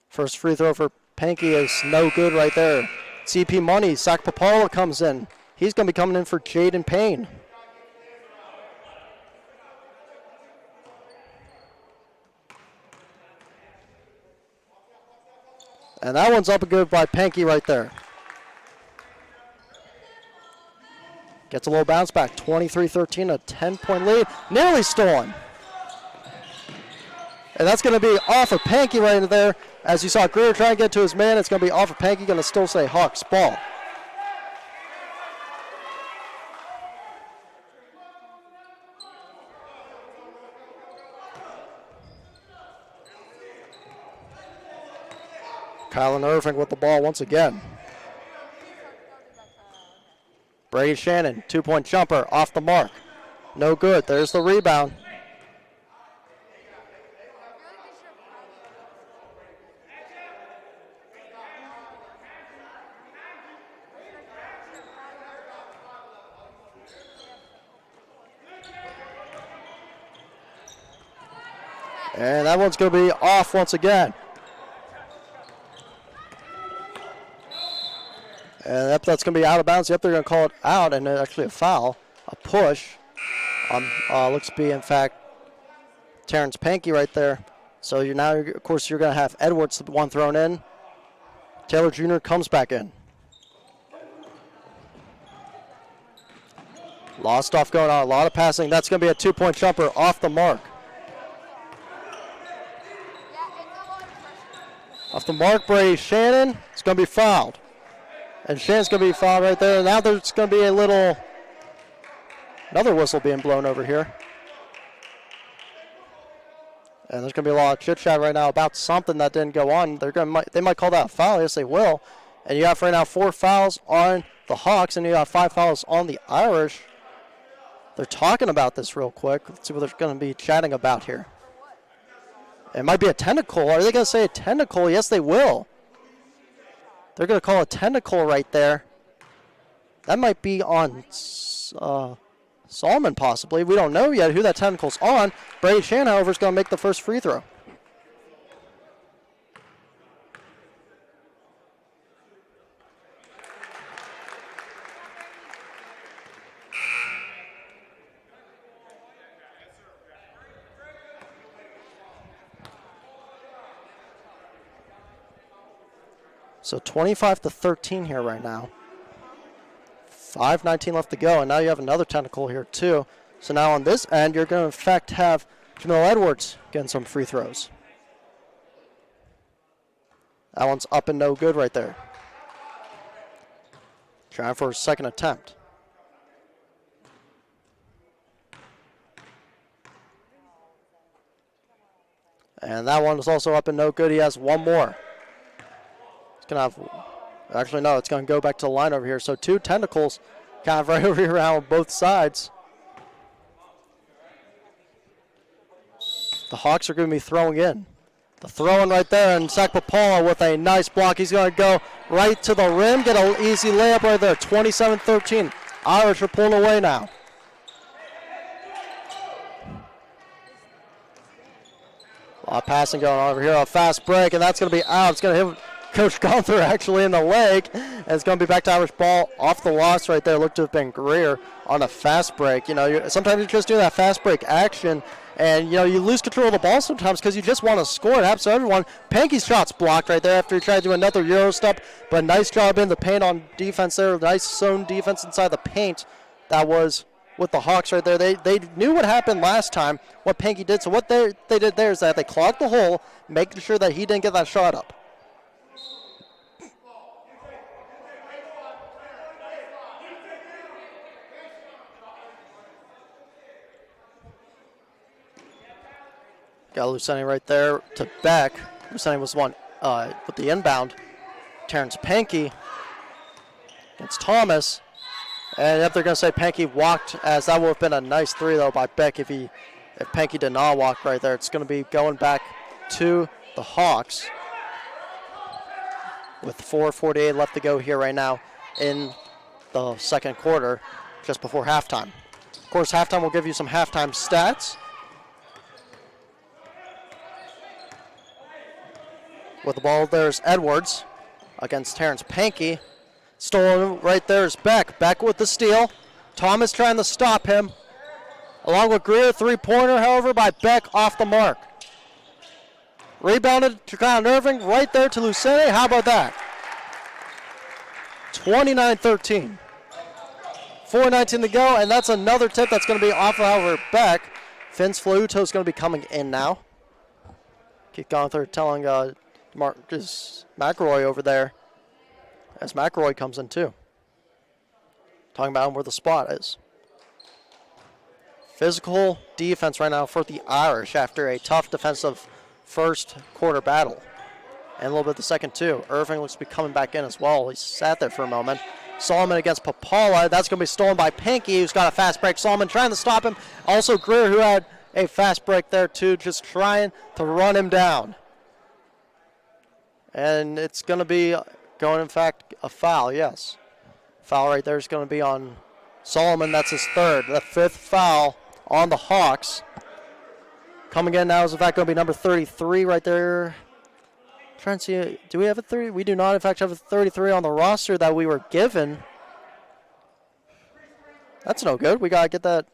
First free throw for Pankey is no good right there. CP Money, Zack Pipala comes in. He's going to be coming in for Jaden Payne. And that one's up and good by Pankey right there. Gets a little bounce back. 23-13, a 10-point lead. Nearly stolen. And that's going to be off of Pankey right there. As you saw Groner trying to get to his man, it's going to be off of Pankey. Going to still say Hawks ball. Jakaylan Irving with the ball once again. Brady Shannon, 2-point jumper, off the mark. No good. There's the rebound. And that one's going to be off once again. And that's going to be out of bounds. Yep, they're going to call it out, and actually a foul, a push. Looks to be, in fact, Terrance Pankey right there. So you're now, of course, you're going to have Edwards, the one thrown in. Taylor Jr. comes back in. A lot of stuff going on, a lot of passing. That's going to be a 2-point jumper off the mark. Off the mark, Brady Shannon. It's going to be fouled. And Shannon's going to be fouled right there. Now there's going to be another whistle being blown over here. And there's going to be a lot of chit-chat right now about something that didn't go on. They might call that a foul. Yes, they will. And you have right now 4 fouls on the Hawks, and you have 5 fouls on the Irish. They're talking about this real quick. Let's see what they're going to be chatting about here. It might be a tentacle. Are they going to say a tentacle? Yes, they will. They're going to call a tentacle right there. That might be on Solomon possibly. We don't know yet who that tentacle's on. Brady Shannon, however, is going to make the first free throw. So 25-13 here right now. 5:19 left to go, and now you have another tentacle here too. So now on this end, you're going to in fact have Jamil Edwards getting some free throws. That one's up and no good right there. Trying for his second attempt. And that one is also up and no good. He has one more. It's going to go back to the line over here. So 2 tentacles kind of right over here on both sides. The Hawks are going to be throwing in. The throw-in right there, and Zack Pipala with a nice block. He's going to go right to the rim, get an easy layup right there. 27-13. Irish are pulling away now. A lot of passing going on over here. A fast break, and that's going to be out. It's going to hit Coach Gunther actually in the leg. And it's going to be back to Irish ball off the loss right there. Looked to have been Greer on a fast break. You know, sometimes you just do that fast break action, and, you know, you lose control of the ball sometimes because you just want to score. It happens to everyone. Pankey's shot's blocked right there after he tried to do another Euro step, but nice job in the paint on defense there. Nice zone defense inside the paint. That was with the Hawks right there. They knew what happened last time, what Pankey did. So what they did there is that they clogged the hole, making sure that he didn't get that shot up. Got Lucente right there to Beck. Lucente was one with the inbound. Terrance Pankey against Thomas. And if they're going to say Pankey walked, as that would have been a nice three, though, by Beck if Pankey did not walk right there. It's going to be going back to the Hawks with 4:48 left to go here right now in the second quarter, just before halftime. Of course, halftime will give you some halftime stats. With the ball, there's Edwards against Terrance Pankey. Stolen right there is Beck. Beck with the steal. Thomas trying to stop him. Along with Greer, three-pointer, however, by Beck off the mark. Rebounded Jakaylan Irving right there to Lucente. How about that? 29-13. 4:19 to go, and that's another tip that's going to be off of, however, Beck. Vinny Flauto is going to be coming in now. Keith Gunther telling Demarcus McElroy over there, as McElroy comes in too. Talking about where the spot is. Physical defense right now for the Irish after a tough defensive first quarter battle. And a little bit the second too. Irving looks to be coming back in as well. He sat there for a moment. Solomon against Pipala. That's going to be stolen by Pankey, who's got a fast break. Solomon trying to stop him. Also Greer, who had a fast break there too, just trying to run him down. And it's going to be going, in fact, a foul, yes. Foul right there is going to be on Solomon. That's his third. The fifth foul on the Hawks. Coming in now is, in fact, going to be number 33 right there. Trying to see, do we have a 30? We do not, in fact, have a 33 on the roster that we were given. That's no good. We got to get that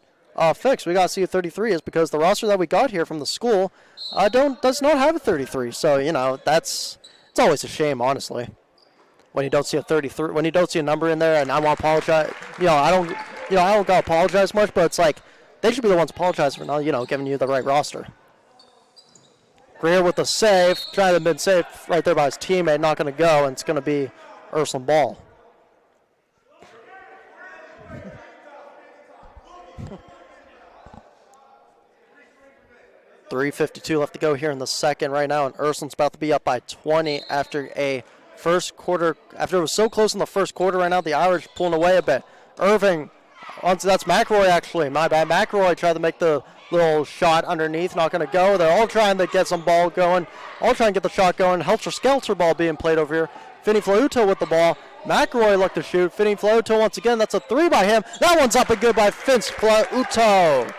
fixed. We got to see who 33 is, because the roster that we got here from the school does not have a 33. So, you know, it's always a shame, honestly, when you don't see a 33, when you don't see a number in there. And I want to apologize. I don't got to apologize much, but it's like they should be the ones apologizing for not, giving you the right roster. Greer with the save, trying to mid save right there by his teammate, not going to go, and it's going to be Ursuline ball. .352 left to go here in the second right now, and Ursuline's about to be up by 20 after a first quarter. After it was so close in the first quarter right now, the Irish pulling away a bit. Irving, that's McElroy actually, my bad. McElroy tried to make the little shot underneath, not going to go. They're all trying to get some ball going, all trying to get the shot going. Helter-skelter ball being played over here. Vinny Flauto with the ball. McElroy looked to shoot. Vinny Flauto once again, that's a three by him. That one's up and good by Vinny Flauto.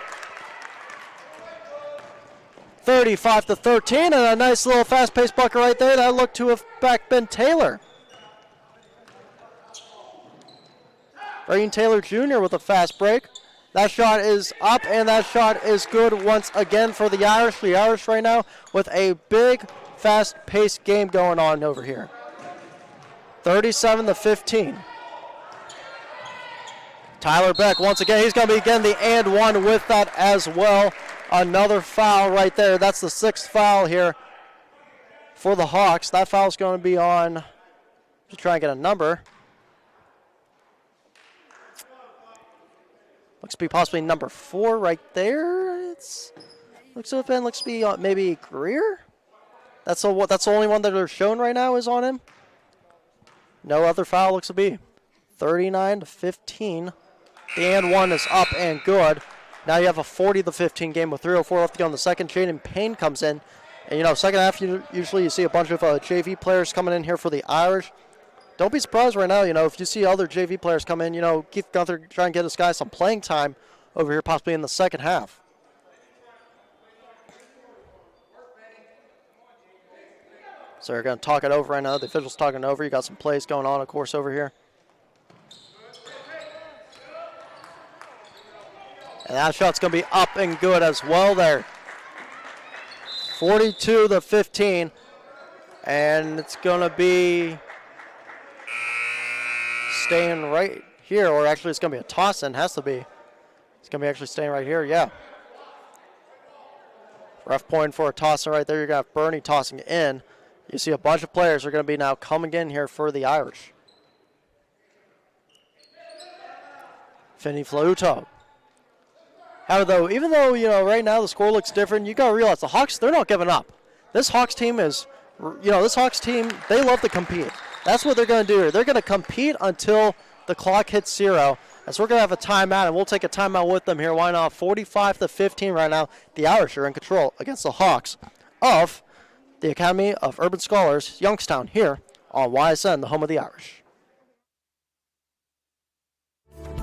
35-13, and a nice little fast-paced bucket right there. That looked to have back been Taylor. Brady Taylor Jr. with a fast break. That shot is up, and that shot is good once again for the Irish. The Irish right now with a big, fast-paced game going on over here. 37-15. Tyler Beck, once again, he's going to be getting the and one with that as well. Another foul right there. That's the sixth foul here for the Hawks. That foul is going to be on, to try and get a number. Looks to be possibly number 4 right there. Looks to be maybe Greer. That's the only one that are shown right now is on him. No other foul looks to be. 39-15. The and one is up and good. Now you have a 40-15 game with 3:04 left to go in the second. Jaden Payne comes in. And, second half, usually you see a bunch of JV players coming in here for the Irish. Don't be surprised right now, if you see other JV players come in, Keith Gunther try and get this guy some playing time over here, possibly in the second half. So they're going to talk it over right now. The officials talking it over. You got some plays going on, of course, over here. And that shot's going to be up and good as well there. 42-15. And it's going to be staying right here. Or actually, it's going to be a toss in. Has to be. It's going to be actually staying right here. Yeah. Ref point for a tosser right there. You're going to have Burney tossing in. You see a bunch of players are going to be now coming in here for the Irish. Vinny Flauto. However, even though, right now the score looks different, you got to realize the Hawks, they're not giving up. This Hawks team is, this Hawks team, they love to compete. That's what they're going to do. They're going to compete until the clock hits 0. And so we're going to have a timeout, and we'll take a timeout with them here. Why not? 45-15 right now. The Irish are in control against the Hawks of the Academy of Urban Scholars, Youngstown, here on YSN, the home of the Irish.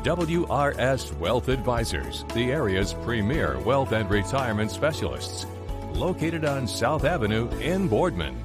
WRS Wealth Advisors, the area's premier wealth and retirement specialists. Located on South Avenue in Boardman.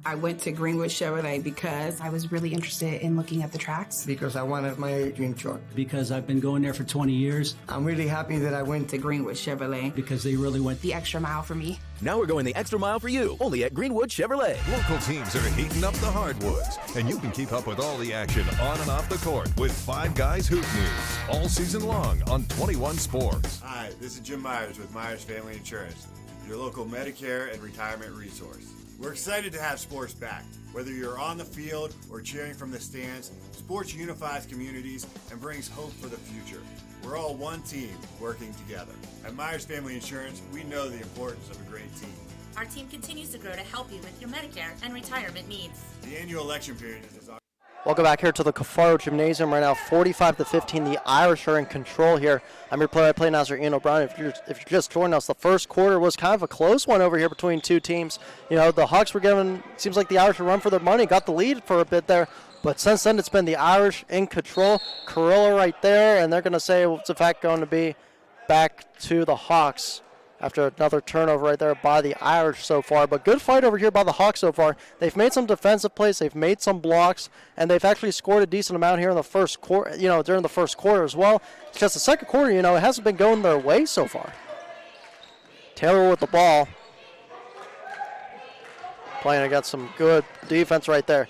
I went to Greenwood Chevrolet because I was really interested in looking at the tracks. Because I wanted my dream truck. Because I've been going there for 20 years. I'm really happy that I went to Greenwood Chevrolet. Because they really went the extra mile for me. Now we're going the extra mile for you, only at Greenwood Chevrolet. Local teams are heating up the hardwoods, and you can keep up with all the action on and off the court with Five Guys Hoop News all season long on 21 Sports. Hi, this is Jim Myers with Myers Family Insurance, your local Medicare and retirement resource. We're excited to have sports back. Whether you're on the field or cheering from the stands, sports unifies communities and brings hope for the future. We're all one team working together. At Myers Family Insurance, we know the importance of a great team. Our team continues to grow to help you with your Medicare and retirement needs. The annual election period is our... Welcome back here to the Cafaro Gymnasium right now, 45-15. The Irish are in control here. I'm your play-by-play announcer, Ian O'Brien. If you're just joining us, the first quarter was kind of a close one over here between two teams. The Hawks were given, seems like the Irish were run for their money, got the lead for a bit there. But since then, it's been the Irish in control. Kirila right there, and they're going to say it's in fact going to be back to the Hawks after another turnover right there by the Irish so far. But good fight over here by the Hawks so far. They've made some defensive plays, they've made some blocks, and they've actually scored a decent amount here in the first quarter, during the first quarter as well. It's just the second quarter, it hasn't been going their way so far. Taylor with the ball. Playing against some good defense right there.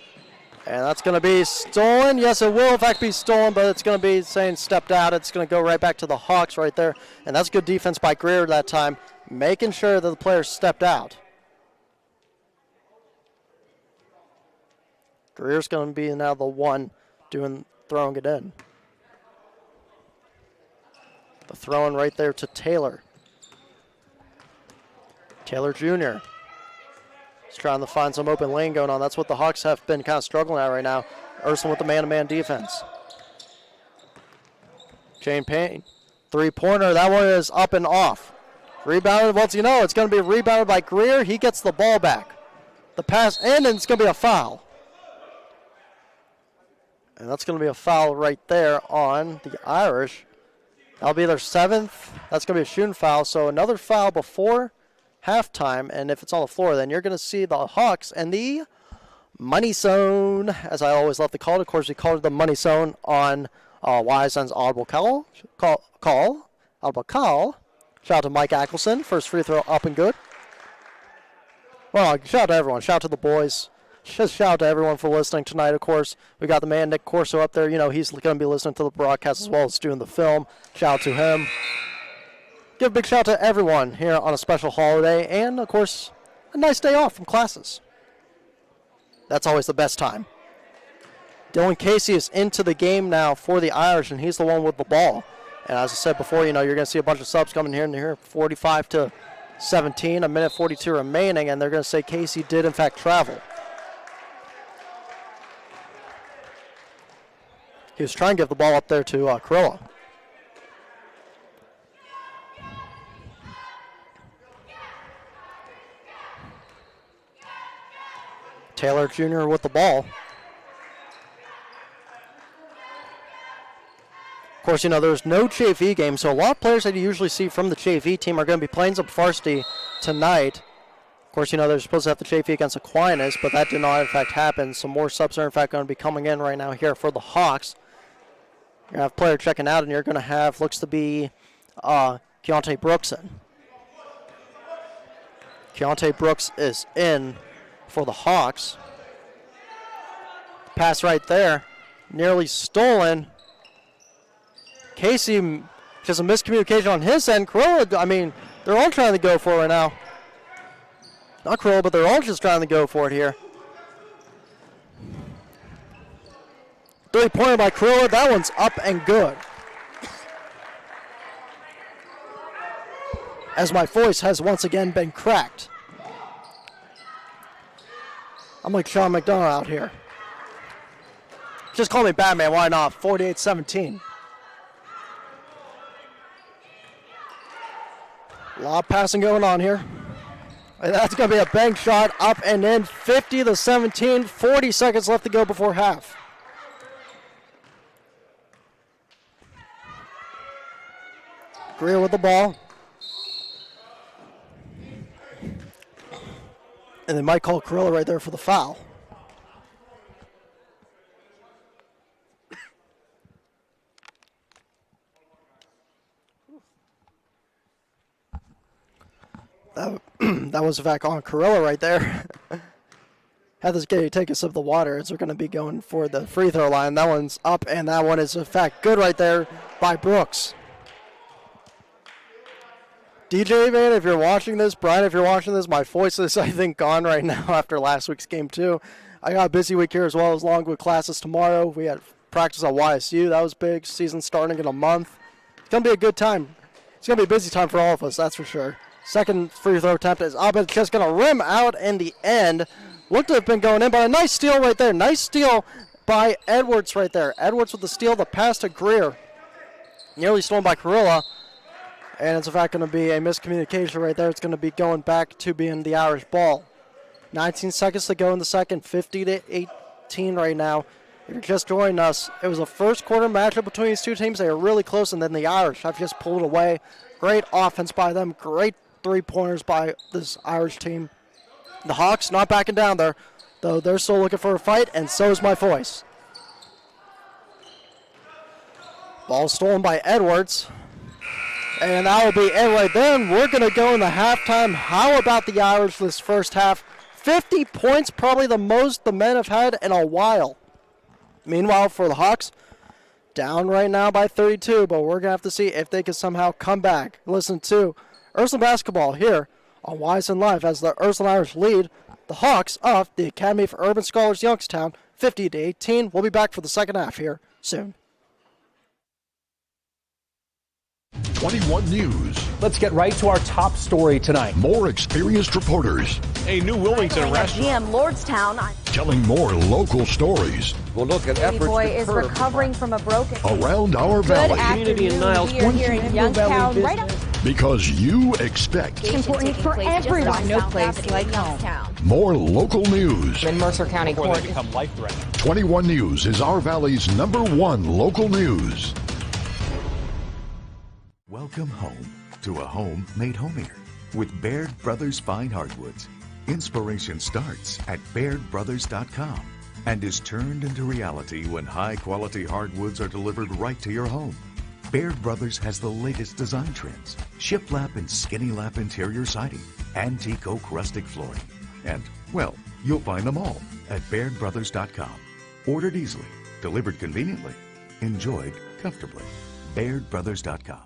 And that's going to be stolen. Yes, it will, in fact, be stolen, but it's going to be saying stepped out. It's going to go right back to the Hawks right there. And that's good defense by Greer that time, making sure that the players stepped out. Greer's going to be now the one throwing it in. The throw-in right there to Taylor. Taylor Jr. He's trying to find some open lane going on. That's what the Hawks have been kind of struggling at right now. Ursuline with the man-to-man defense. Jane Payne, three-pointer. That one is up and off. Rebounded. Once it's going to be rebounded by Greer. He gets the ball back. The pass in, and it's going to be a foul. And that's going to be a foul right there on the Irish. That'll be their 7th. That's going to be a shooting foul. So another foul before halftime, and if it's on the floor, then you're going to see the Hawks and the money zone, as I always love to call it. Of course, we call it the money zone on YSN's audible call. Audible call. Shout out to Mike Ackelson. First free throw up and good. Well, shout out to everyone. Shout out to the boys. Just shout out to everyone for listening tonight, of course. We got the man Nick Corso up there. He's going to be listening to the broadcast as well as doing the film. Shout out to him. Give a big shout out to everyone here on a special holiday and, of course, a nice day off from classes. That's always the best time. Dylan Casey is into the game now for the Irish, and he's the one with the ball. And as I said before, you're going to see a bunch of subs coming here and here, 45-17, a minute 42 remaining, and they're going to say Casey did, in fact, travel. He was trying to give the ball up there to Kirila. Taylor Jr. with the ball. Of course, there's no JV game, so a lot of players that you usually see from the JV team are going to be playing some varsity tonight. course, they're supposed to have the Chafee against Aquinas, but that did not, in fact, happen. Some more subs are, in fact, going to be coming in right now here for the Hawks. You're going to have a player checking out, and you're going to have, looks to be, Keontae Brooks in. Keontae Brooks is in for the Hawks. Pass right there. Nearly stolen. Casey, just a miscommunication on his end. Kirila, they're all trying to go for it right now. Not Kirila, but they're all just trying to go for it here. 3-pointer by Kirila. That one's up and good. As my voice has once again been cracked. I'm like Sean McDonough out here. Just call me Batman, why not? 48-17. A lot of passing going on here. And that's going to be a bank shot up and in. 50-17. 40 seconds left to go before half. Greer with the ball. And they might call Kirila right there for the foul. That was, in fact, on Kirila right there. Had this guy take a sip of the water as we're going to be going for the free throw line. That one's up, and that one is, in fact, good right there by Brooks. DJ, man, if you're watching this, Brian, if you're watching this, my voice is, I think, gone right now after last week's game, too. I got a busy week here as well, as long with classes tomorrow. We had practice at YSU. That was big. Season starting in a month. It's going to be a good time. It's going to be a busy time for all of us, that's for sure. Second free throw attempt is up. It's just going to rim out in the end. Looked to have been going in, but a nice steal right there. Nice steal by Edwards right there. Edwards with the steal, the pass to Greer. Nearly stolen by Kirila. And it's in fact going to be a miscommunication right there. It's going to be going back to being the Irish ball. 19 seconds to go in the second, 50-18 right now. If you're just joining us, it was a first quarter matchup between these two teams. They were really close, and then the Irish have just pulled away. Great offense by them. Great three-pointers by this Irish team. The Hawks not backing down there, though they're still looking for a fight, and so is my voice. Ball stolen by Edwards. And that will be it right there. And we're going to go in the halftime. How about the Irish this first half? 50 points, probably the most the men have had in a while. Meanwhile, for the Hawks, down right now by 32, but we're going to have to see if they can somehow come back. Listen to Ursuline basketball here on YSN Live as the Ursuline Irish lead the Hawks of the Academy for Urban Scholars Youngstown 50-18. We'll be back for the second half here soon. 21 News. Let's get right to our top story tonight. More experienced reporters. A new Wilmington restaurant. GM Lordstown. Telling more local stories. We'll look at Baby boy is recovering from a broken. Around our valley. Community in Niles. We are here in Youngstown, right up. Because you expect. It's important for everyone. No place like home. More local news. In Mercer County Before Court. they become life-threatening. 21 News is our valley's #1 local news. Welcome home to a home made homier with Baird Brothers Fine Hardwoods. Inspiration starts at BairdBrothers.com and is turned into reality when high-quality hardwoods are delivered right to your home. Baird Brothers has the latest design trends, shiplap and skinny lap interior siding, antique oak rustic flooring, and, well, you'll find them all at BairdBrothers.com. Ordered easily, delivered conveniently, enjoyed comfortably. BairdBrothers.com.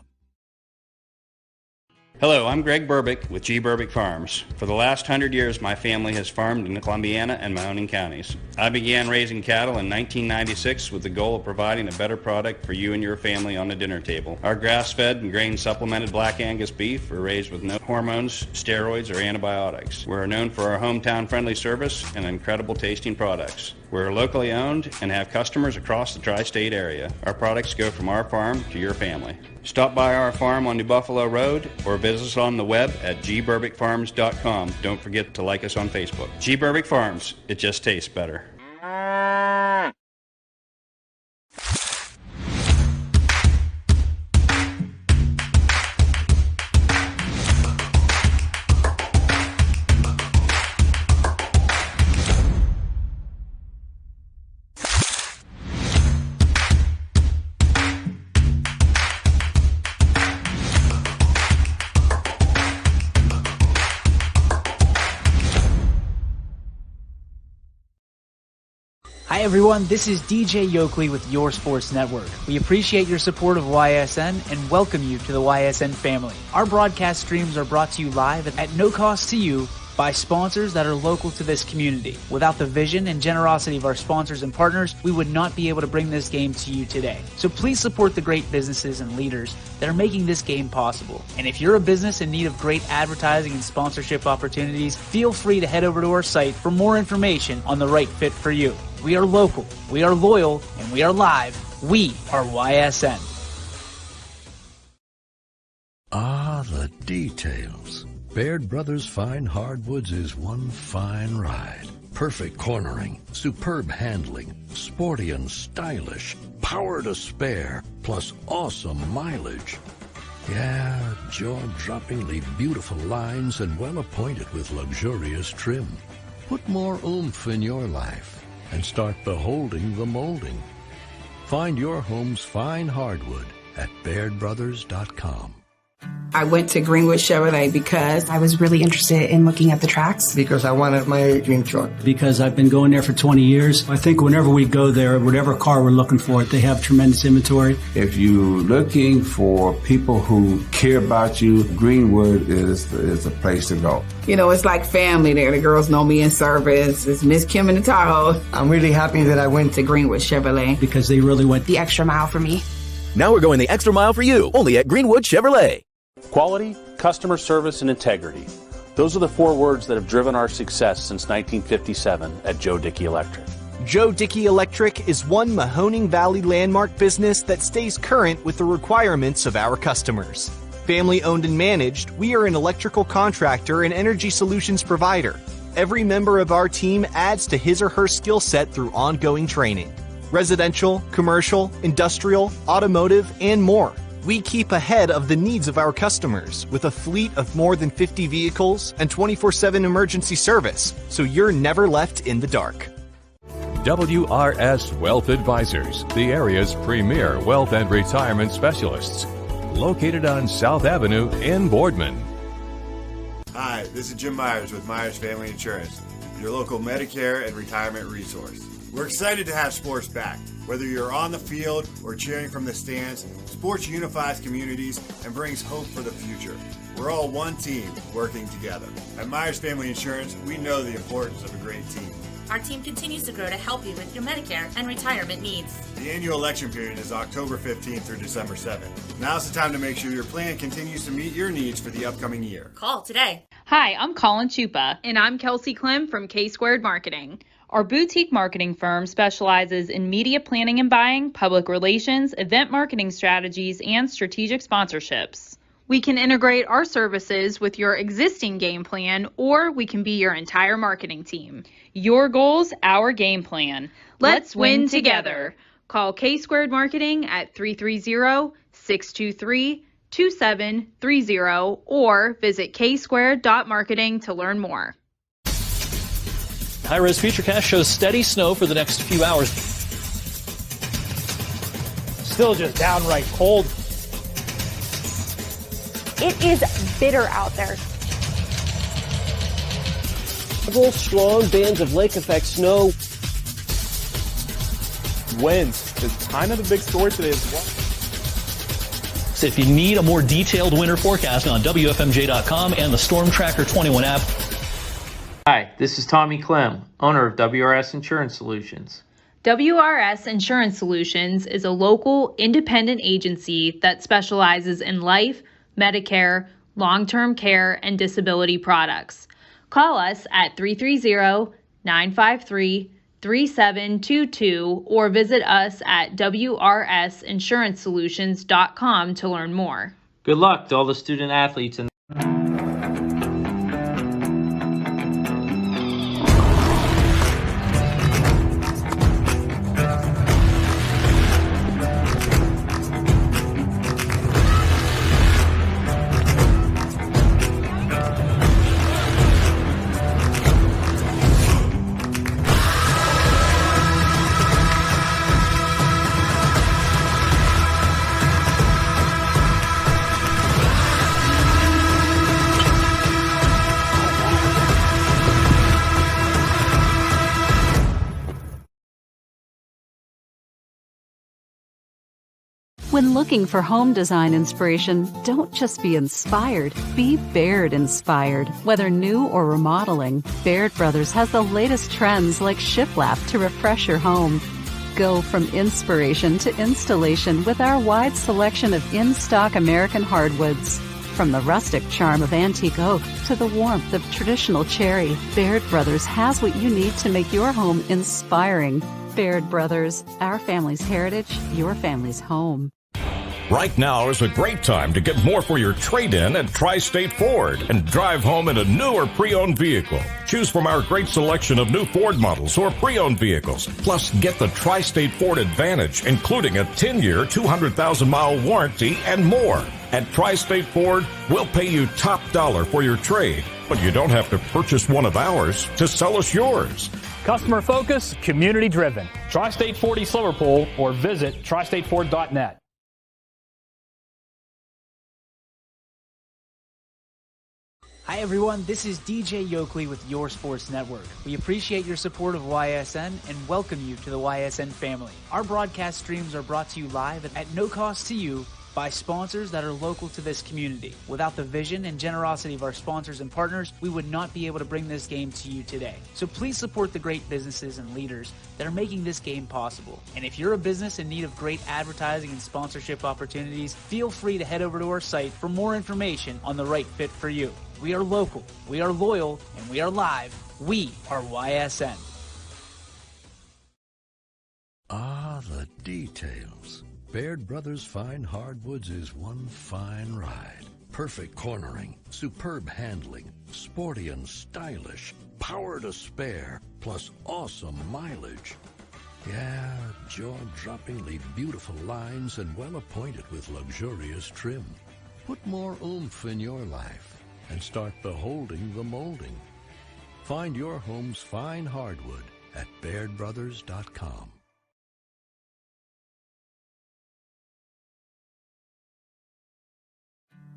Hello, I'm Greg Burbick with G. Burbick Farms. For the last 100 years, my family has farmed in the Columbiana and Mahoning counties. I began raising cattle in 1996 with the goal of providing a better product for you and your family on the dinner table. Our grass-fed and grain-supplemented Black Angus beef are raised with no hormones, steroids, or antibiotics. We're known for our hometown-friendly service and incredible tasting products. We're locally owned and have customers across the tri-state area. Our products go from our farm to your family. Stop by our farm on New Buffalo Road or visit us on the web at gburbickfarms.com. Don't forget to like us on Facebook. G. Burbick Farms. It just tastes better. Hi everyone, this is DJ Yokley with Your Sports Network. We appreciate your support of YSN and welcome you to the YSN family. Our broadcast streams are brought to you live at no cost to you by sponsors that are local to this community. Without the vision and generosity of our sponsors and partners, we would not be able to bring this game to you today. So please support the great businesses and leaders that are making this game possible. And if you're a business in need of great advertising and sponsorship opportunities, feel free to head over to our site for more information on the right fit for you. We are local, we are loyal, and we are live. We are YSN. Ah, the details. Baird Brothers Fine Hardwoods is one fine ride. Perfect cornering, superb handling, sporty and stylish, power to spare, plus awesome mileage. Yeah, jaw-droppingly beautiful lines and well appointed with luxurious trim. Put more oomph in your life and start beholding the molding. Find your home's fine hardwood at BairdBrothers.com. I went to Greenwood Chevrolet because I was really interested in looking at the tracks. Because I wanted my dream truck. Because I've been going there for 20 years. I think whenever we go there, whatever car we're looking for, they have tremendous inventory. If you're looking for people who care about you, Greenwood is a place to go. You know, it's like family there. The girls know me in service. It's Miss Kim in the Tahoe. I'm really happy that I went To Greenwood Chevrolet. Because they really went the extra mile for me. Now we're going the extra mile for you, only at Greenwood Chevrolet. Quality, customer service, and integrity. Those are the four words that have driven our success since 1957 at Joe Dickey Electric. Joe Dickey Electric is one Mahoning Valley landmark business that stays current with the requirements of our customers. Family owned and managed, we are an electrical contractor and energy solutions provider. Every member of our team adds to his or her skill set through ongoing training. Residential, commercial, industrial, automotive, and more. We keep ahead of the needs of our customers with a fleet of more than 50 vehicles and 24/7 emergency service, so you're never left in the dark. WRS Wealth Advisors, the area's premier wealth and retirement specialists. Located on South Avenue in Boardman. Hi, this is Jim Myers with Myers Family Insurance, your local Medicare and retirement resource. We're excited to have sports back. Whether you're on the field or cheering from the stands, sports unifies communities and brings hope for the future. We're all one team working together. At Myers Family Insurance, we know the importance of a great team. Our team continues to grow to help you with your Medicare and retirement needs. The annual election period is October 15th through December 7th. Now's the time to make sure your plan continues to meet your needs for the upcoming year. Call today. Hi, I'm Colin Chupa. And I'm Kelsey Clem from K-Squared Marketing. Our boutique marketing firm specializes in media planning and buying, public relations, event marketing strategies, and strategic sponsorships. We can integrate our services with your existing game plan, or we can be your entire marketing team. Your goals, our game plan. Let's win together. Call K-Squared Marketing at 330-623-2730 or visit ksquared.marketing to learn more. High-res Futurecast shows steady snow for the next few hours. Still just downright cold. It is bitter out there. Several strong bands of lake effect snow. Winds is kind of the big story today as well. So if you need a more detailed winter forecast on WFMJ.com and the Storm Tracker 21 app. Hi, this is Tommy Clem, owner of WRS Insurance Solutions. WRS Insurance Solutions is a local, independent agency that specializes in life, Medicare, long-term care, and disability products. Call us at 330-953-3722 or visit us at wrsinsurancesolutions.com to learn more. Good luck to all the student athletes in When looking for home design inspiration, don't just be inspired, be Baird inspired. Whether new or remodeling, Baird Brothers has the latest trends like shiplap to refresh your home. Go from inspiration to installation with our wide selection of in-stock American hardwoods. From the rustic charm of antique oak to the warmth of traditional cherry, Baird Brothers has what you need to make your home inspiring. Baird Brothers, our family's heritage, your family's home. Right now is a great time to get more for your trade-in at Tri-State Ford and drive home in a new or pre-owned vehicle. Choose from our great selection of new Ford models or pre-owned vehicles. Plus, get the Tri-State Ford Advantage, including a 10-year, 200,000-mile warranty and more. At Tri-State Ford, we'll pay you top dollar for your trade, but you don't have to purchase one of ours to sell us yours. Customer focus, community driven. Tri-State Ford East Liverpool or visit tristateford.net. Hi everyone, this is DJ Yoakley with Your Sports Network. We appreciate your support of YSN and welcome you to the YSN family. Our broadcast streams are brought to you live at no cost to you by sponsors that are local to this community. Without the vision and generosity of our sponsors and partners, we would not be able to bring this game to you today. So please support the great businesses and leaders that are making this game possible. And if you're a business in need of great advertising and sponsorship opportunities, feel free to head over to our site for more information on the right fit for you. We are local, we are loyal, and we are live. We are YSN. Ah, the details. Baird Brothers Fine Hardwoods is one fine ride. Perfect cornering, superb handling, sporty and stylish, power to spare, plus awesome mileage. Yeah, jaw-droppingly beautiful lines and well appointed with luxurious trim. Put more oomph in your life and start beholding the molding. Find your home's fine hardwood at BairdBrothers.com.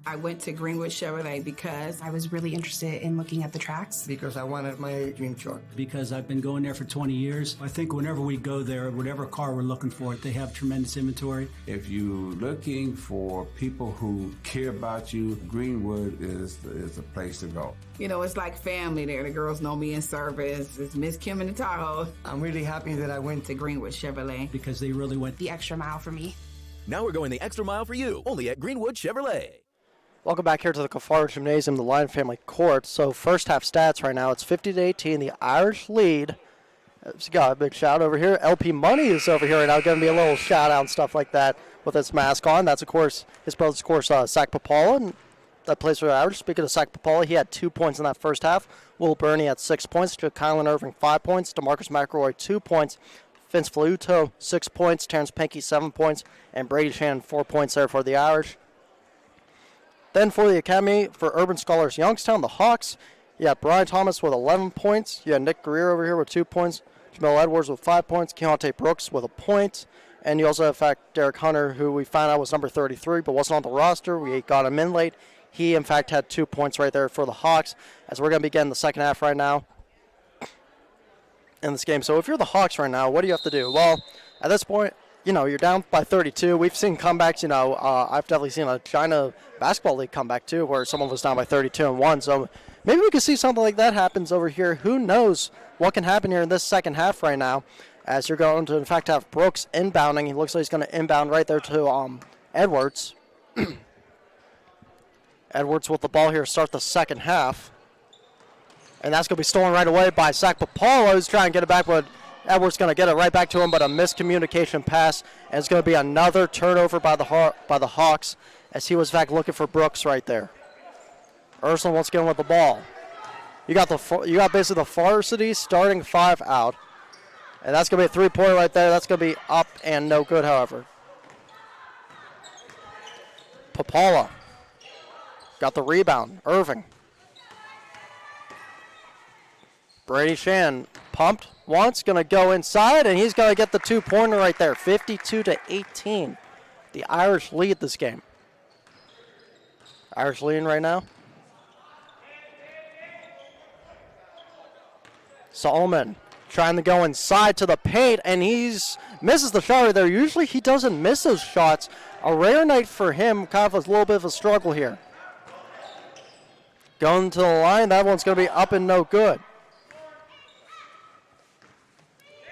I went to Greenwood Chevrolet because I was really interested in looking at the tracks. Because I wanted my dream truck. Because I've been going there for 20 years. I think whenever we go there, whatever car we're looking for, they have tremendous inventory. If you're looking for people who care about you, Greenwood is the place to go. You know, it's like family there. The girls know me in service. It's Miss Kim in the Tahoe. I'm really happy that I went To Greenwood Chevrolet. Because they really went the extra mile for me. Now we're going the extra mile for you, only at Greenwood Chevrolet. Welcome back here to the Kafar Gymnasium, the Lyon family court. So first half stats right now, it's 50-18, the Irish lead. It's got a big shout over here. LP Money is over here right now, giving me a little shout out and stuff like that with his mask on. That's, of course, his brother's, of course, Zack Pipala, and that plays for the Irish. Speaking of Zack Pipala, he had 2 points in that first half. Will Burney had 6 points. Jakaylan Irving, 5 points. Demarcus McElroy, 2 points. Vinny Flauto, 6 points. Terrance Pankey, 7 points. And Brady Shannon, 4 points there for the Irish. Then for the Academy, for Urban Scholars Youngstown, the Hawks, you got Brian Thomas with 11 points. You got Nick Greer over here with 2 points. Jamel Edwards with 5 points. Keontae Brooks with a point. And you also have, in fact, Derek Hunter, who we found out was number 33, but wasn't on the roster. We got him in late. He, in fact, had 2 points right there for the Hawks, as we're going to be getting the second half right now in this game. So if you're the Hawks right now, what do you have to do? Well, at this point, you know, you're down by 32. We've seen comebacks, you know, I've definitely seen a China Basketball League comeback too, where someone was down by 32-1. So maybe we could see something like that happens over here. Who knows what can happen here in this second half right now, as you're going to, in fact, have Brooks inbounding. He looks like he's going to inbound right there to Edwards. Edwards with the ball here to start the second half. And that's going to be stolen right away by Zack Pipala, who's trying to get it back, but Edwards going to get it right back to him, but a miscommunication pass, and it's going to be another turnover by the Hawks, as he was, in fact, looking for Brooks right there. Ursuline once again with the ball. You got basically the varsity starting 5 out, and that's going to be a 3-pointer right there. That's going to be up and no good, however. Pipala got the rebound. Irving. Brady Shannon pumped once, going to go inside, and he's going to get the 2-pointer right there, 52-18. The Irish lead this game. Irish leading right now. Solomon trying to go inside to the paint, and he's Misses the shot right there. Usually he doesn't miss those shots. A rare night for him, kind of a little bit of a struggle here. Going to the line, that one's going to be up and no good.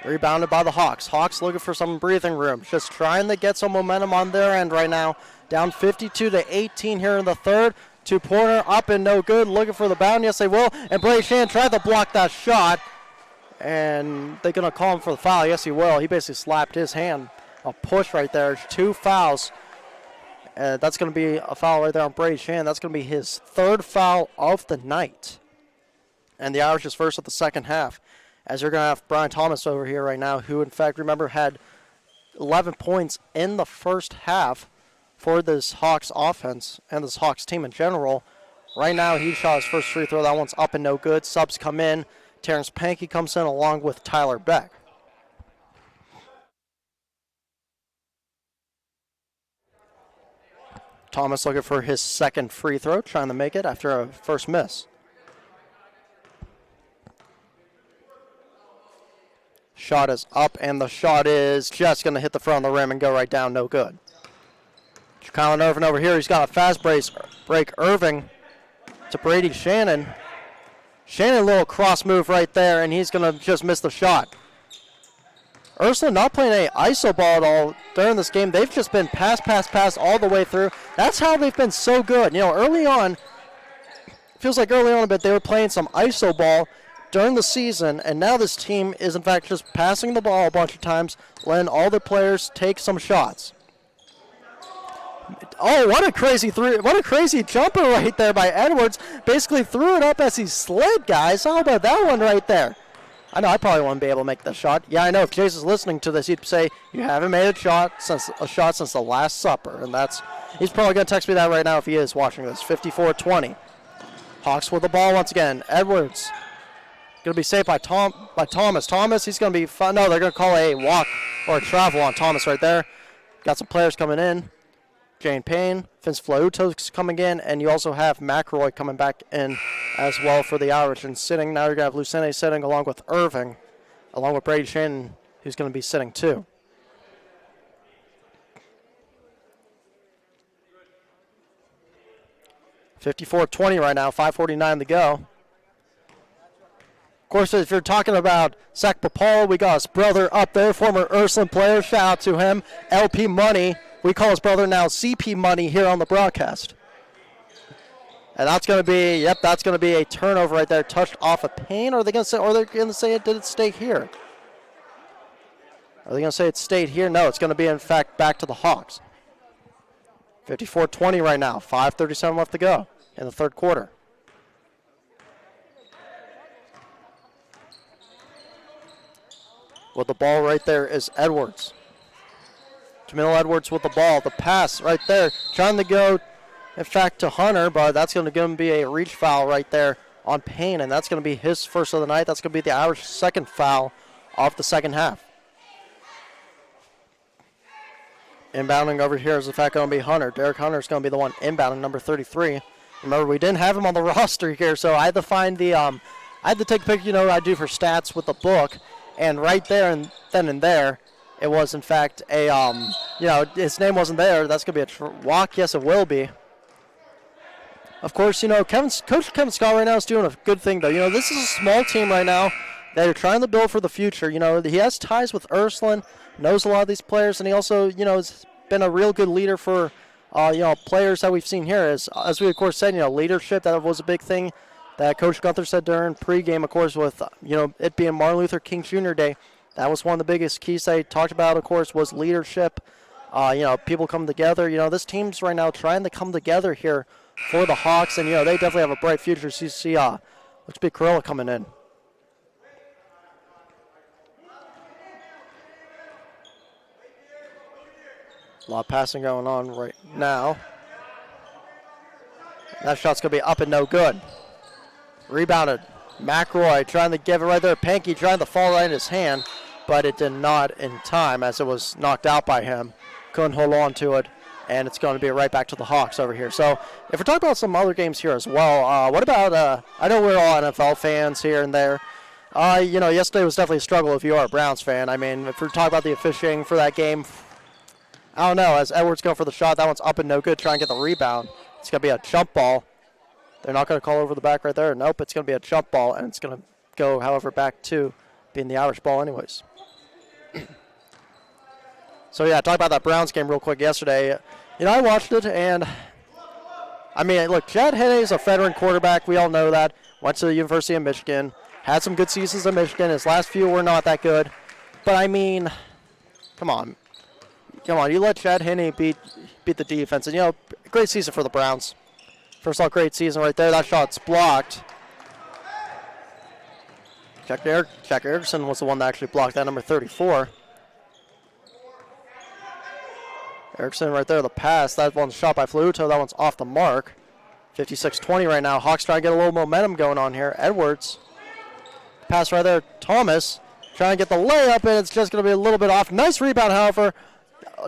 Rebounded by the Hawks. Hawks looking for some breathing room. Just trying to get some momentum on their end right now. Down 52-18 here in the third. Two-pointer up and no good. Looking for the bound. Yes, they will. And Brady Shannon tried to block that shot. And they're going to call him for the foul. Yes, he will. He basically slapped his hand. A push right there. 2 fouls. That's going to be a foul right there on Brady Shannon. That's going to be his 3rd foul of the night. And the Irish is first of the second half. As you're going to have Brian Thomas over here right now, who, in fact, remember, had 11 points in the first half for this Hawks offense and this Hawks team in general. Right now, he shot his first free throw. That one's up and no good. Subs come in. Terrance Pankey comes in along with Tyler Beck. Thomas looking for his 2nd free throw, trying to make it after a first miss. Shot is up, and the shot is just going to hit the front of the rim and go right down, no good. Jakaylan Irving over here. He's got a fast break. Irving to Brady Shannon. Shannon, a little cross move right there, and he's going to just miss the shot. Ursuline not playing any ISO ball at all during this game. They've just been pass all the way through. That's how they've been so good. You know, early on, feels like early on a bit they were playing some ISO ball during the season, and now this team is, in fact, just passing the ball a bunch of times, letting all the players take some shots. Oh, what a crazy jumper right there by Edwards. Basically threw it up as he slid, guys. How about that one right there? I know I probably wouldn't be able to make the shot. Yeah, I know if Jason's listening to this, he'd say, you haven't made a shot since the Last Supper. And he's probably going to text me that right now if he is watching this. 54-20. Hawks with the ball once again. Edwards going to be saved by Thomas. Thomas, he's going to be fun. No, they're going to call a walk or a travel on Thomas right there. Got some players coming in. Jane Payne, Vinny Flauto's coming in, and you also have McElroy coming back in as well for the Irish. And sitting, now you're going to have Lucente sitting along with Irving, along with Brady Shannon, who's going to be sitting too. $54-20 right now, 5:49 to go. Of course, if you're talking about Zack Pipala, we got his brother up there, former Ursuline player. Shout out to him, LP Money. We call his brother now CP Money here on the broadcast. And that's going to be a turnover right there, touched off a Payne. Or they're going to say did it stay here? Are they going to say it stayed here? No, it's going to be, in fact, back to the Hawks. 54-20 right now, 5:37 left to go in the third quarter. With the ball right there is Edwards. Jamil Edwards with the ball. The pass right there. Trying to go, in fact, to Hunter, but that's going to be a reach foul right there on Payne, and that's going to be his first of the night. That's going to be the Irish 2nd foul of the second half. Inbounding over here is, in fact, going to be Hunter. Derek Hunter is going to be the one inbounding, number 33. Remember, we didn't have him on the roster here, so I had to find the I had to take a picture, you know what I do for stats with the book, and right there and then and there, it was, in fact, his name wasn't there. That's going to be a walk. Yes, it will be. Of course, you know, Coach Kevin Scott right now is doing a good thing, though. You know, this is a small team right now that are trying to build for the future. You know, he has ties with Ursuline, knows a lot of these players, and he also, you know, has been a real good leader for, players that we've seen here. As we, of course, said, you know, leadership, that was a big thing that Coach Gunther said during pregame, of course, with, it being Martin Luther King Jr. Day. That was one of the biggest keys they talked about, of course, was leadership. People come together. You know, this team's right now trying to come together here for the Hawks, and, you know, they definitely have a bright future. So you see, looks to be Kirila coming in. A lot of passing going on right now. That shot's going to be up and no good. Rebounded. McElroy trying to give it right there. Pankey trying to fall right in his hand, but it did not in time as it was knocked out by him. Couldn't hold on to it, and it's going to be right back to the Hawks over here. So if we're talking about some other games here as well, what about, I know we're all NFL fans here and there. Yesterday was definitely a struggle if you are a Browns fan. I mean, if we're talking about the officiating for that game, I don't know. As Edwards go for the shot, that one's up and no good. Try and get the rebound. It's going to be a jump ball. They're not going to call over the back right there. Nope, it's going to be a jump ball, and it's going to go, however, back to being the Irish ball anyways. So, yeah, talk about that Browns game real quick yesterday. I watched it, and, look, Chad Henne is a veteran quarterback. We all know that. Went to the University of Michigan. Had some good seasons in Michigan. His last few were not that good. But, come on. You let Chad Henne beat the defense. And, great season for the Browns. First of all, great season right there. That shot's blocked. Jack Erickson was the one that actually blocked that, number 34. Erickson right there, the pass. That one's shot by Flauto. That one's off the mark. 56-20 right now. Hawks trying to get a little momentum going on here. Edwards. Pass right there. Thomas trying to get the layup, and it's just going to be a little bit off. Nice rebound, however.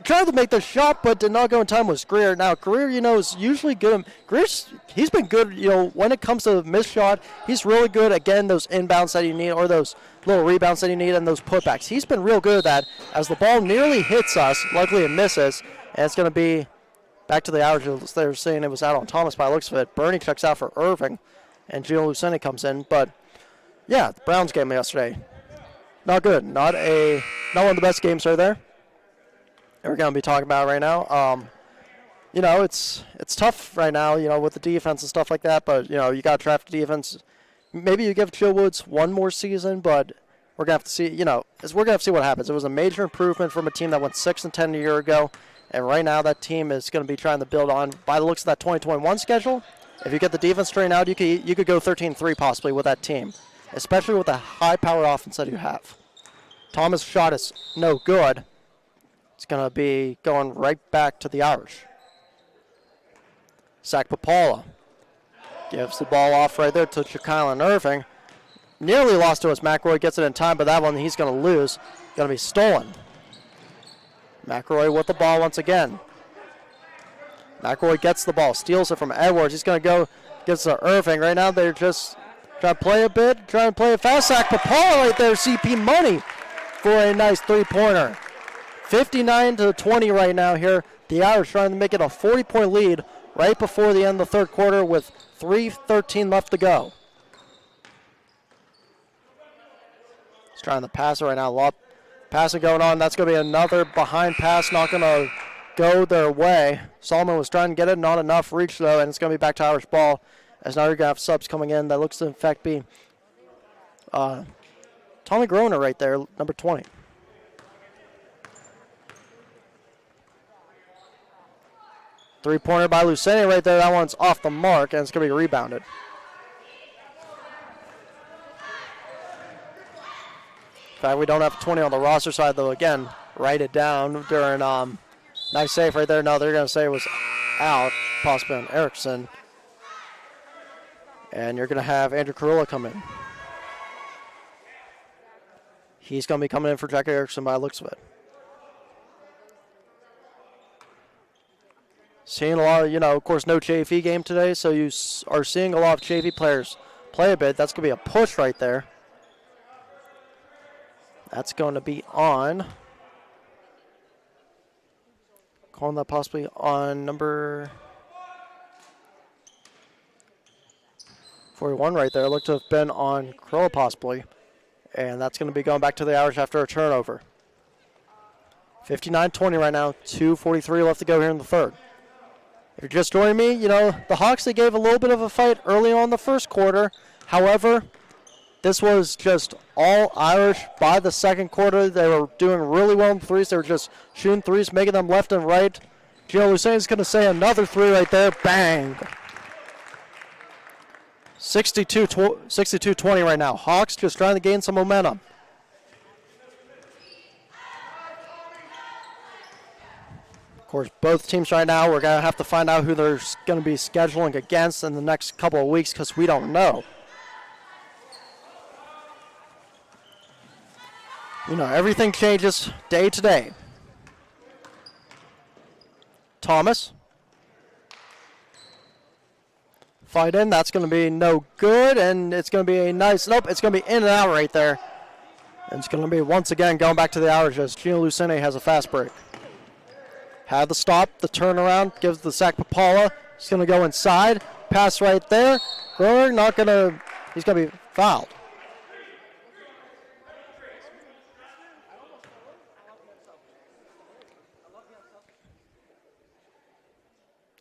Tried to make the shot, but did not go in time with Greer. Now, Greer, is usually good. He's been good, when it comes to missed shot. He's really good, again, those inbounds that you need, or those little rebounds that you need, and those putbacks. He's been real good at that. As the ball nearly hits us, luckily it misses, and it's going to be back to the Irish. They were saying it was out on Thomas by the looks of it. Burney checks out for Irving, and Geno Lucente comes in. But, yeah, the Browns game yesterday, not good. Not one of the best games right there. We're going to be talking about right now. It's tough right now, with the defense and stuff like that. But, you got to draft the defense. Maybe you give Joe Woods one more season, but we're going to have to see, we're going to have to see what happens. It was a major improvement from a team that went 6-10 a year ago. And right now that team is going to be trying to build on, by the looks of that 2021 schedule, if you get the defense straightened out, you could go 13-3 possibly with that team, especially with the high-powered offense that you have. Thomas' shot is no good. It's going to be going right back to the Irish. Zack Pipala gives the ball off right there to Jakaylan Irving. Nearly lost to us. McElroy gets it in time, but that one he's going to lose. Going to be stolen. McElroy with the ball once again. McElroy gets the ball, steals it from Edwards. He's going to go, gets to Irving. Right now they're just trying to play a bit, trying to play it fast. Zack Pipala right there, CP money for a nice three-pointer. 59-20 right now here. The Irish trying to make it a 40-point lead right before the end of the third quarter with 3:13 left to go. He's trying to pass it right now. A lot passing going on. That's going to be another behind pass, not going to go their way. Solomon was trying to get it, not enough reach though, and it's going to be back to Irish ball as now you're going to have subs coming in. That looks to in fact be Tommy Groner right there, number 20. Three-pointer by Lucente right there. That one's off the mark, and it's going to be rebounded. In fact, we don't have 20 on the roster side, though. Again, write it down during nice save right there. No, they're going to say it was out, possibly on Erickson. And you're going to have Andrew Kirila come in. He's going to be coming in for Jack Erickson by the looks of it. Seeing a lot of, of course, no JV game today, so you are seeing a lot of JV players play a bit. That's going to be a push right there. That's going to be on. Calling that possibly on number 41 right there. Looked to have been on Kirila possibly. And that's going to be going back to the Irish after a turnover. 59-20 right now. 2:43 left to go here in the third. If you're just joining me, the Hawks, they gave a little bit of a fight early on in the first quarter. However, this was just all Irish by the second quarter. They were doing really well in threes. They were just shooting threes, making them left and right. Geno Lucente is going to say another three right there. Bang. 62-20 right now. Hawks just trying to gain some momentum. Of course, both teams right now, we're going to have to find out who they're going to be scheduling against in the next couple of weeks because we don't know. Everything changes day to day. Thomas Fight in. That's going to be no good, and it's going to be a nice, nope, it's going to be in and out right there. And it's going to be, once again, going back to the Irish as Geno Lucente has a fast break. Had the stop, the turnaround, gives the Zack Pipala. He's going to go inside. Pass right there. Groner not going to, he's going to be fouled.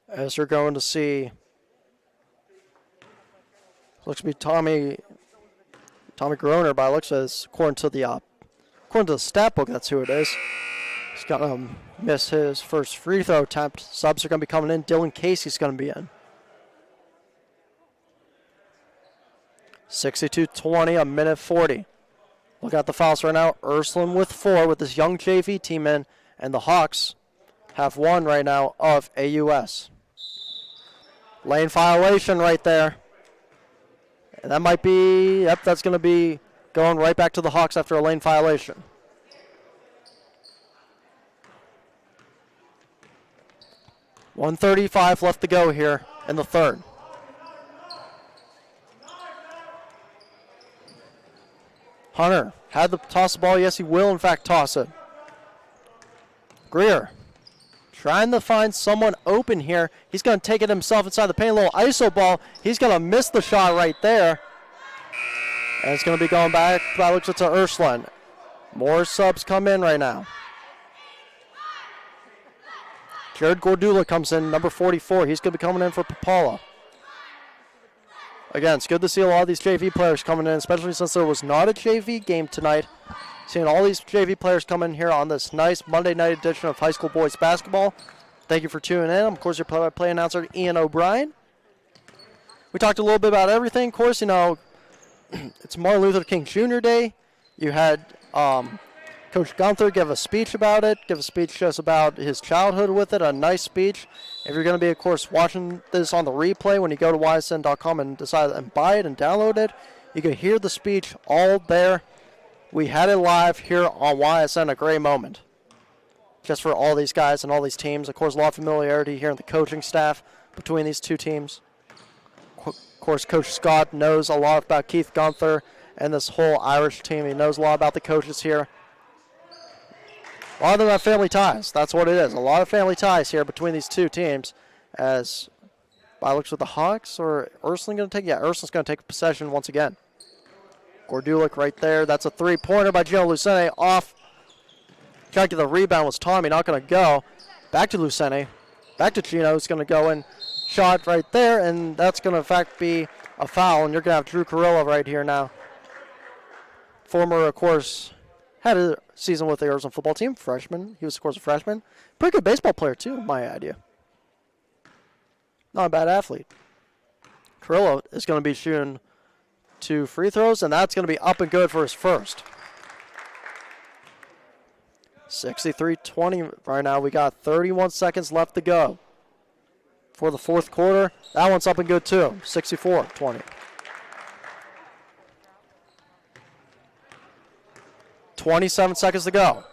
As you're going to see, looks to be Tommy Groner, but it looks as according to the stat book, that's who it is. He's gonna miss his first free throw attempt. Subs are gonna be coming in. Dylan Casey's gonna be in. 62-20, a minute 40. Look at the fouls right now. Ursuline with 4 with this young JV team in, and the Hawks have 1 right now of AUS. Lane violation right there. And that might be, yep, that's going to be going right back to the Hawks after a lane violation. .135 left to go here in the third. Hunter had the toss the ball. Yes, he will, in fact, toss it. Greer trying to find someone open here. He's going to take it himself inside the paint. A little ISO ball. He's going to miss the shot right there. And it's going to be going back. That looks to Ursuline. More subs come in right now. Jarod Gordulic comes in, number 44. He's going to be coming in for Pipala. Again, it's good to see a lot of these JV players coming in, especially since there was not a JV game tonight. Seeing all these JV players come in here on this nice Monday night edition of High School Boys Basketball. Thank you for tuning in. I'm, of course, your play-by-play announcer, Ian O'Brien. We talked a little bit about everything. Of course, you know, it's Martin Luther King Jr. Day. You had Coach Gunther give a speech about it, give a speech just about his childhood with it, a nice speech. If you're going to be, of course, watching this on the replay when you go to ysn.com and decide and buy it and download it, you can hear the speech all there. We had it live here on YSN, a great moment. Just for all these guys and all these teams. Of course, a lot of familiarity here in the coaching staff between these two teams. Of course, Coach Scott knows a lot about Keith Gunther and this whole Irish team. He knows a lot about the coaches here. A lot of them have family ties. That's what it is. A lot of family ties here between these two teams. As by looks with the Hawks, or Ursuline going to take? Yeah, Ursuline's going to take possession once again. Gordulic right there. That's a three-pointer by Geno Lucente. Off. Trying to get the rebound was Tommy. Not going to go. Back to Lucente. Back to Geno. Who's going to go in. Shot right there, and that's going to, in fact, be a foul. And you're going to have Drew Kirila right here now. Former, of course, had a season with the Ursuline football team. Freshman. He was, of course, a freshman. Pretty good baseball player, too, my idea. Not a bad athlete. Kirila is going to be shooting 2 free throws, and that's going to be up and good for his first. 63-20 right now. We got 31 seconds left to go for the fourth quarter. That one's up and good too. 64-20. 27 seconds to go.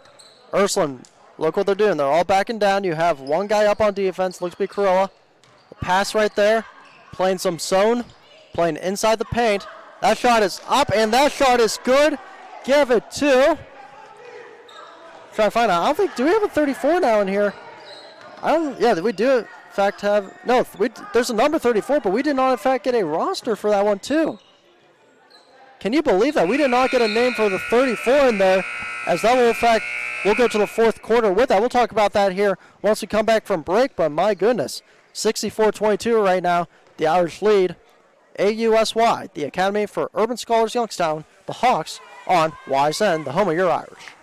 Ursuline, look what they're doing. They're all backing down. You have one guy up on defense. Looks to be Kirila. The pass right there. Playing some zone. Playing inside the paint. That shot is up, and that shot is good. Give it to. Try to find out. I don't think. Do we have a 34 now in here? I don't. Yeah, we do. In fact, have no. There's a number 34, but we did not, in fact, get a roster for that one too. Can you believe that we did not get a name for the 34 in there? As that will, in fact, we'll go to the fourth quarter with that. We'll talk about that here once we come back from break. But my goodness, 64-22 right now. The Irish lead. AUSY, the Academy for Urban Scholars Youngstown, the Hawks on YSN, the home of your Irish.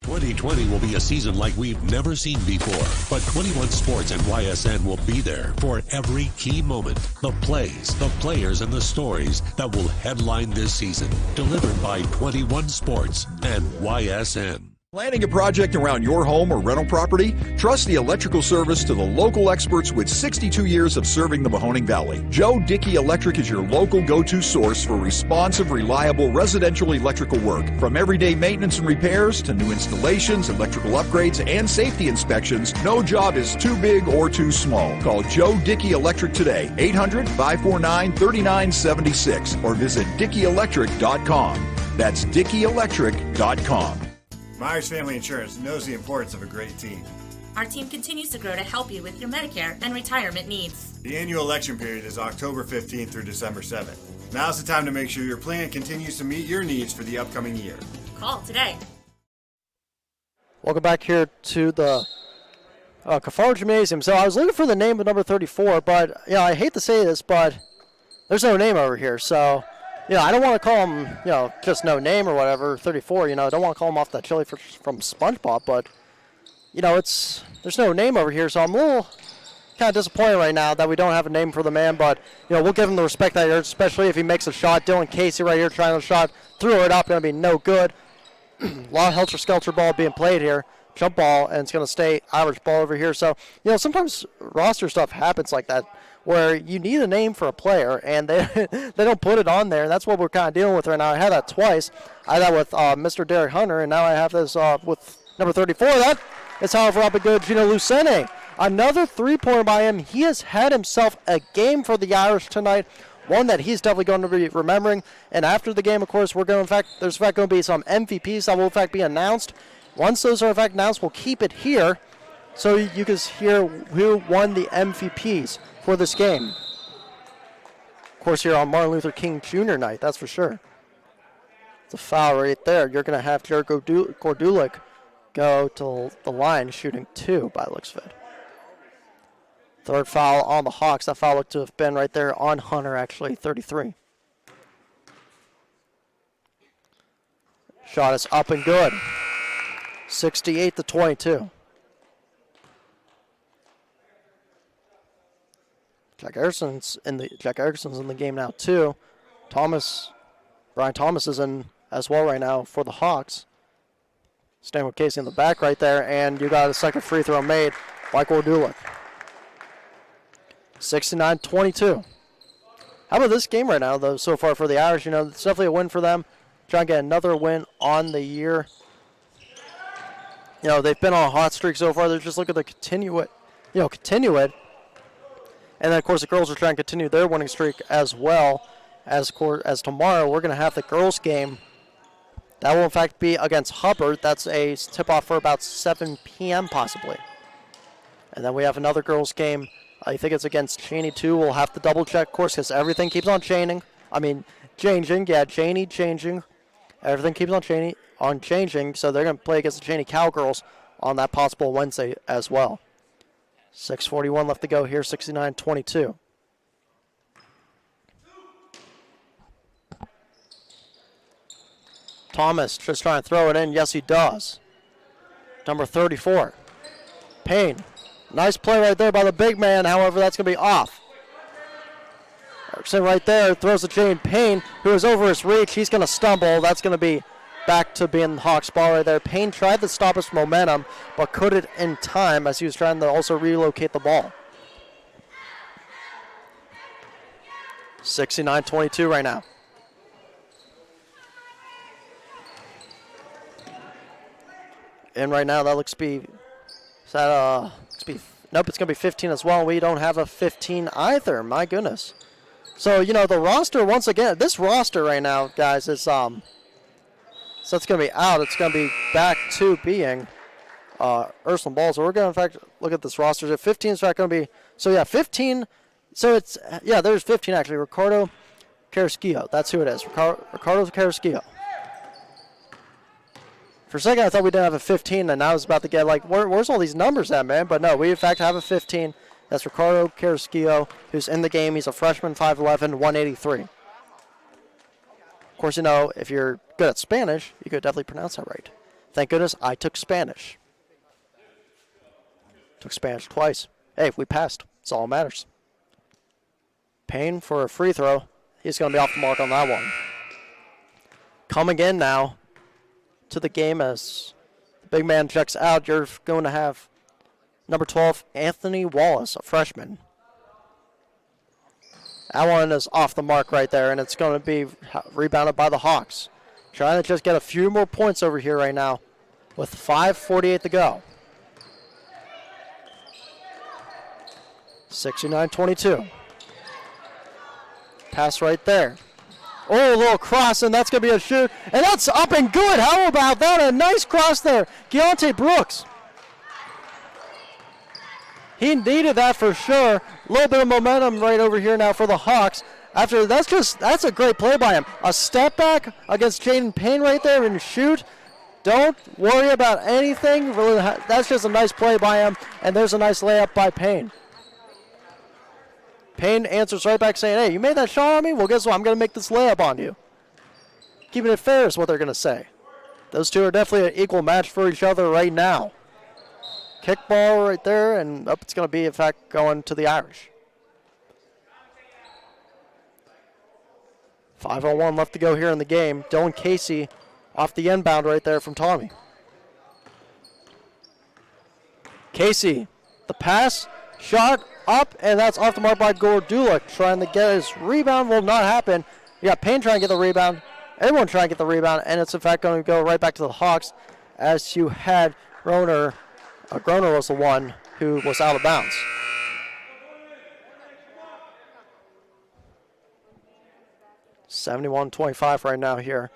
2020 will be a season like we've never seen before, but 21 Sports and YSN will be there for every key moment. The plays, the players, and the stories that will headline this season. Delivered by 21 Sports and YSN. Planning a project around your home or rental property? Trust the electrical service to the local experts with 62 years of serving the Mahoning Valley. Joe Dickey Electric is your local go-to source for responsive, reliable residential electrical work. From everyday maintenance and repairs to new installations, electrical upgrades, and safety inspections, no job is too big or too small. Call Joe Dickey Electric today, 800-549-3976, or visit DickeyElectric.com. That's DickeyElectric.com. Myers Family Insurance knows the importance of a great team. Our team continues to grow to help you with your Medicare and retirement needs. The annual election period is October 15th through December 7th. Now's the time to make sure your plan continues to meet your needs for the upcoming year. Call today. Welcome back here to the Kafar Gymnasium. So I was looking for the name of number 34, but I hate to say this, but there's no name over here. So I don't want to call him, just no name or whatever, 34, I don't want to call him off that chili from SpongeBob, but, there's no name over here, so I'm a little kind of disappointed right now that we don't have a name for the man, but, we'll give him the respect that he earns, especially if he makes a shot. Dylan Casey right here trying a shot, threw it up, going to be no good. A lot of helter-skelter ball being played here, jump ball, and it's going to stay Irish ball over here. So, sometimes roster stuff happens like that, where you need a name for a player, and they don't put it on there, and that's what we're kind of dealing with right now. I had that twice. I had that with Mr. Derek Hunter, and now I have this with number 34. That is, however, up and good, Geno Lucente. Another three-pointer by him. He has had himself a game for the Irish tonight, one that he's definitely going to be remembering. And after the game, of course, there's going to be some MVPs that will, in fact, be announced. Once those are, in fact, announced, we'll keep it here so you can hear who won the MVPs for this game. Of course, here on Martin Luther King Jr. night, that's for sure. It's a foul right there. You're going to have Jarod Gordulic go to the line shooting 2 by the looks of it. Third foul on the Hawks. That foul looked to have been right there on Hunter, actually, 33. Shot is up and good. 68-22. Jack Erickson's in the game now too. Brian Thomas is in as well right now for the Hawks. Staying with Casey in the back right there, and you got a second free throw made by Gordulic. 69-22. How about this game right now, though, so far for the Irish? It's definitely a win for them. Trying to get another win on the year. They've been on a hot streak so far. They're just looking to continue it. And then, of course, the girls are trying to continue their winning streak as well. As tomorrow, we're going to have the girls' game. That will, in fact, be against Hubbard. That's a tip-off for about 7 p.m. possibly. And then we have another girls' game. I think it's against Cheney, too. We'll have to double-check, of course, because everything keeps on changing. Changing. Yeah, Cheney changing. Everything keeps on changing. So they're going to play against the Cheney Cowgirls on that possible Wednesday as well. 6:41 left to go here, 69-22. Thomas just trying to throw it in. Yes, he does. Number 34. Payne. Nice play right there by the big man. However, that's going to be off. Erickson right there throws the chain. Payne, who is over his reach, he's going to stumble. That's going to be back to being Hawks ball right there. Payne tried to stop his momentum, but couldn't in time as he was trying to also relocate the ball. 69-22 right now. And right now that looks to be, nope, it's going to be 15 as well. We don't have a 15 either, my goodness. So, the roster, once again, this roster right now, guys, is, so it's going to be out. It's going to be back to being Ursuline ball. So we're going to, in fact, look at this roster. So 15 is in fact going to be, 15. So it's, there's 15 actually. Ricardo Carrasquillo. That's who it is. Ricardo Carrasquillo. For a second, I thought we didn't have a 15, and I was about to get where's all these numbers at, man? But no, we in fact have a 15. That's Ricardo Carrasquillo, who's in the game. He's a freshman, 5'11", 183. Of course, if you're good at Spanish, you could definitely pronounce that right. Thank goodness I took Spanish. Took Spanish twice. Hey, we passed. That's all that matters. Payne for a free throw. He's going to be off the mark on that one. Coming in now to the game as the big man checks out, you're going to have number 12, Anthony Wallace, a freshman. That one is off the mark right there, and it's going to be rebounded by the Hawks. Trying to just get a few more points over here right now with 5:48 to go. 69-22. Pass right there. Oh, a little cross, and that's going to be a shoot. And that's up and good. How about that? A nice cross there. Keontae Brooks. He needed that for sure. A little bit of momentum right over here now for the Hawks. After that's a great play by him. A step back against Jaden Payne right there and shoot. Don't worry about anything. Really, that's just a nice play by him, and there's a nice layup by Payne. Payne answers right back saying, hey, you made that shot on me? Well, guess what? I'm going to make this layup on you. Keeping it fair is what they're going to say. Those two are definitely an equal match for each other right now. Kickball right there, and up it's going to be, in fact, going to the Irish. 5:01 left to go here in the game. Dylan Casey off the inbound right there from Tommy. Casey, the pass, shot, up, and that's off the mark by Gordulic. Trying to get his rebound, will not happen. You got Payne trying to get the rebound. Everyone trying to get the rebound, and it's in fact going to go right back to the Hawks as you had Groner. Groner was the one who was out of bounds. $71-25 right now here.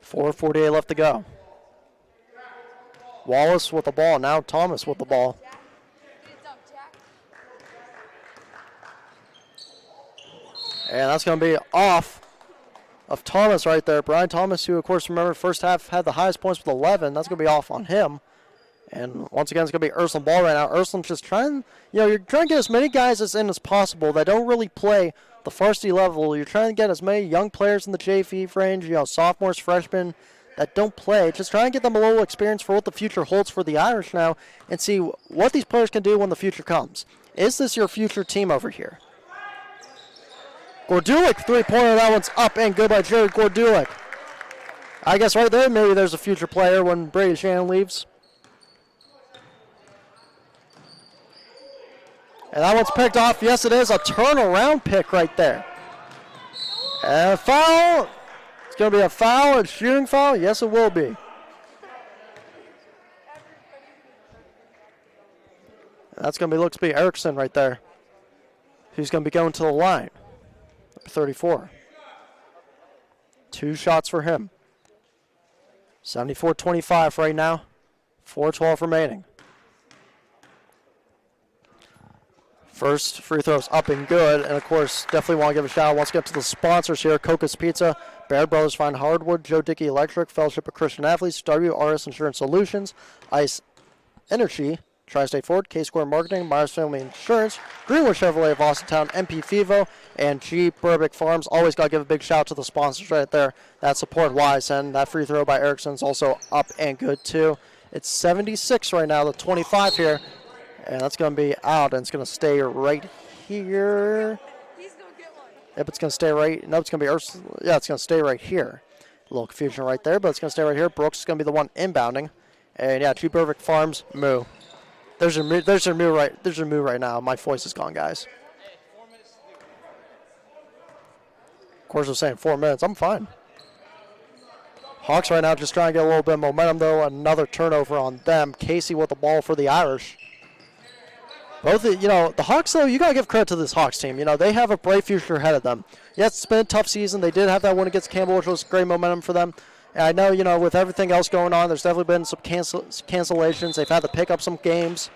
4:48 left to go. Wallace with the ball. Now Thomas with the ball. And that's going to be off of Thomas right there. Brian Thomas, who, of course, remember, first half had the highest points with 11. That's going to be off on him. And once again, it's going to be Ursuline ball right now. Ursuline's just trying, you're trying to get as many guys as in as possible that don't really play the varsity level. You're trying to get as many young players in the JV range, sophomores, freshmen that don't play. Just trying to get them a little experience for what the future holds for the Irish now and see what these players can do when the future comes. Is this your future team over here? Gordulic, three-pointer. That one's up and good by Jarod Gordulic. I guess right there, maybe there's a future player when Brady Shannon leaves. And that one's picked off. Yes, it is a turnaround pick right there. And a foul. It's going to be a foul, a shooting foul. Yes, it will be. And that's going to be, looks to be Erickson right there. Who's going to be going to the line. 34. 2 shots for him. 74-25 right now. 4:12 remaining. First free throw's up and good, and of course, definitely want to give a shout out once again to the sponsors here: Coca's Pizza, Baird Brothers Fine Hardwood, Joe Dickey Electric, Fellowship of Christian Athletes, WRS Insurance Solutions, Ice Energy, Tri-State Ford, K-Square Marketing, Myers Family Insurance, Greenwood Chevrolet of Austintown, MP Fivo, and G. Burbick Farms. Always got to give a big shout out to the sponsors right there that support YSN. That free throw by Erickson is also up and good too. It's 76 right now, the 25 here. And that's going to be out, and it's going to stay right here. Yep, it's going to stay right. No, it's going to be Ursuline. Yeah, it's going to stay right here. A little confusion right there, but it's going to stay right here. Brooks is going to be the one inbounding. And yeah, G. Burbick Farms, moo. There's your moo right now. My voice is gone, guys. Of course, I'm saying 4 minutes. I'm fine. Hawks right now just trying to get a little bit of momentum, though. Another turnover on them. Casey with the ball for the Irish. Both, the Hawks, though, you got to give credit to this Hawks team. They have a bright future ahead of them. Yes, it's been a tough season. They did have that win against Campbell, which was great momentum for them. And I know, with everything else going on, there's definitely been some cancellations. They've had to pick up some games.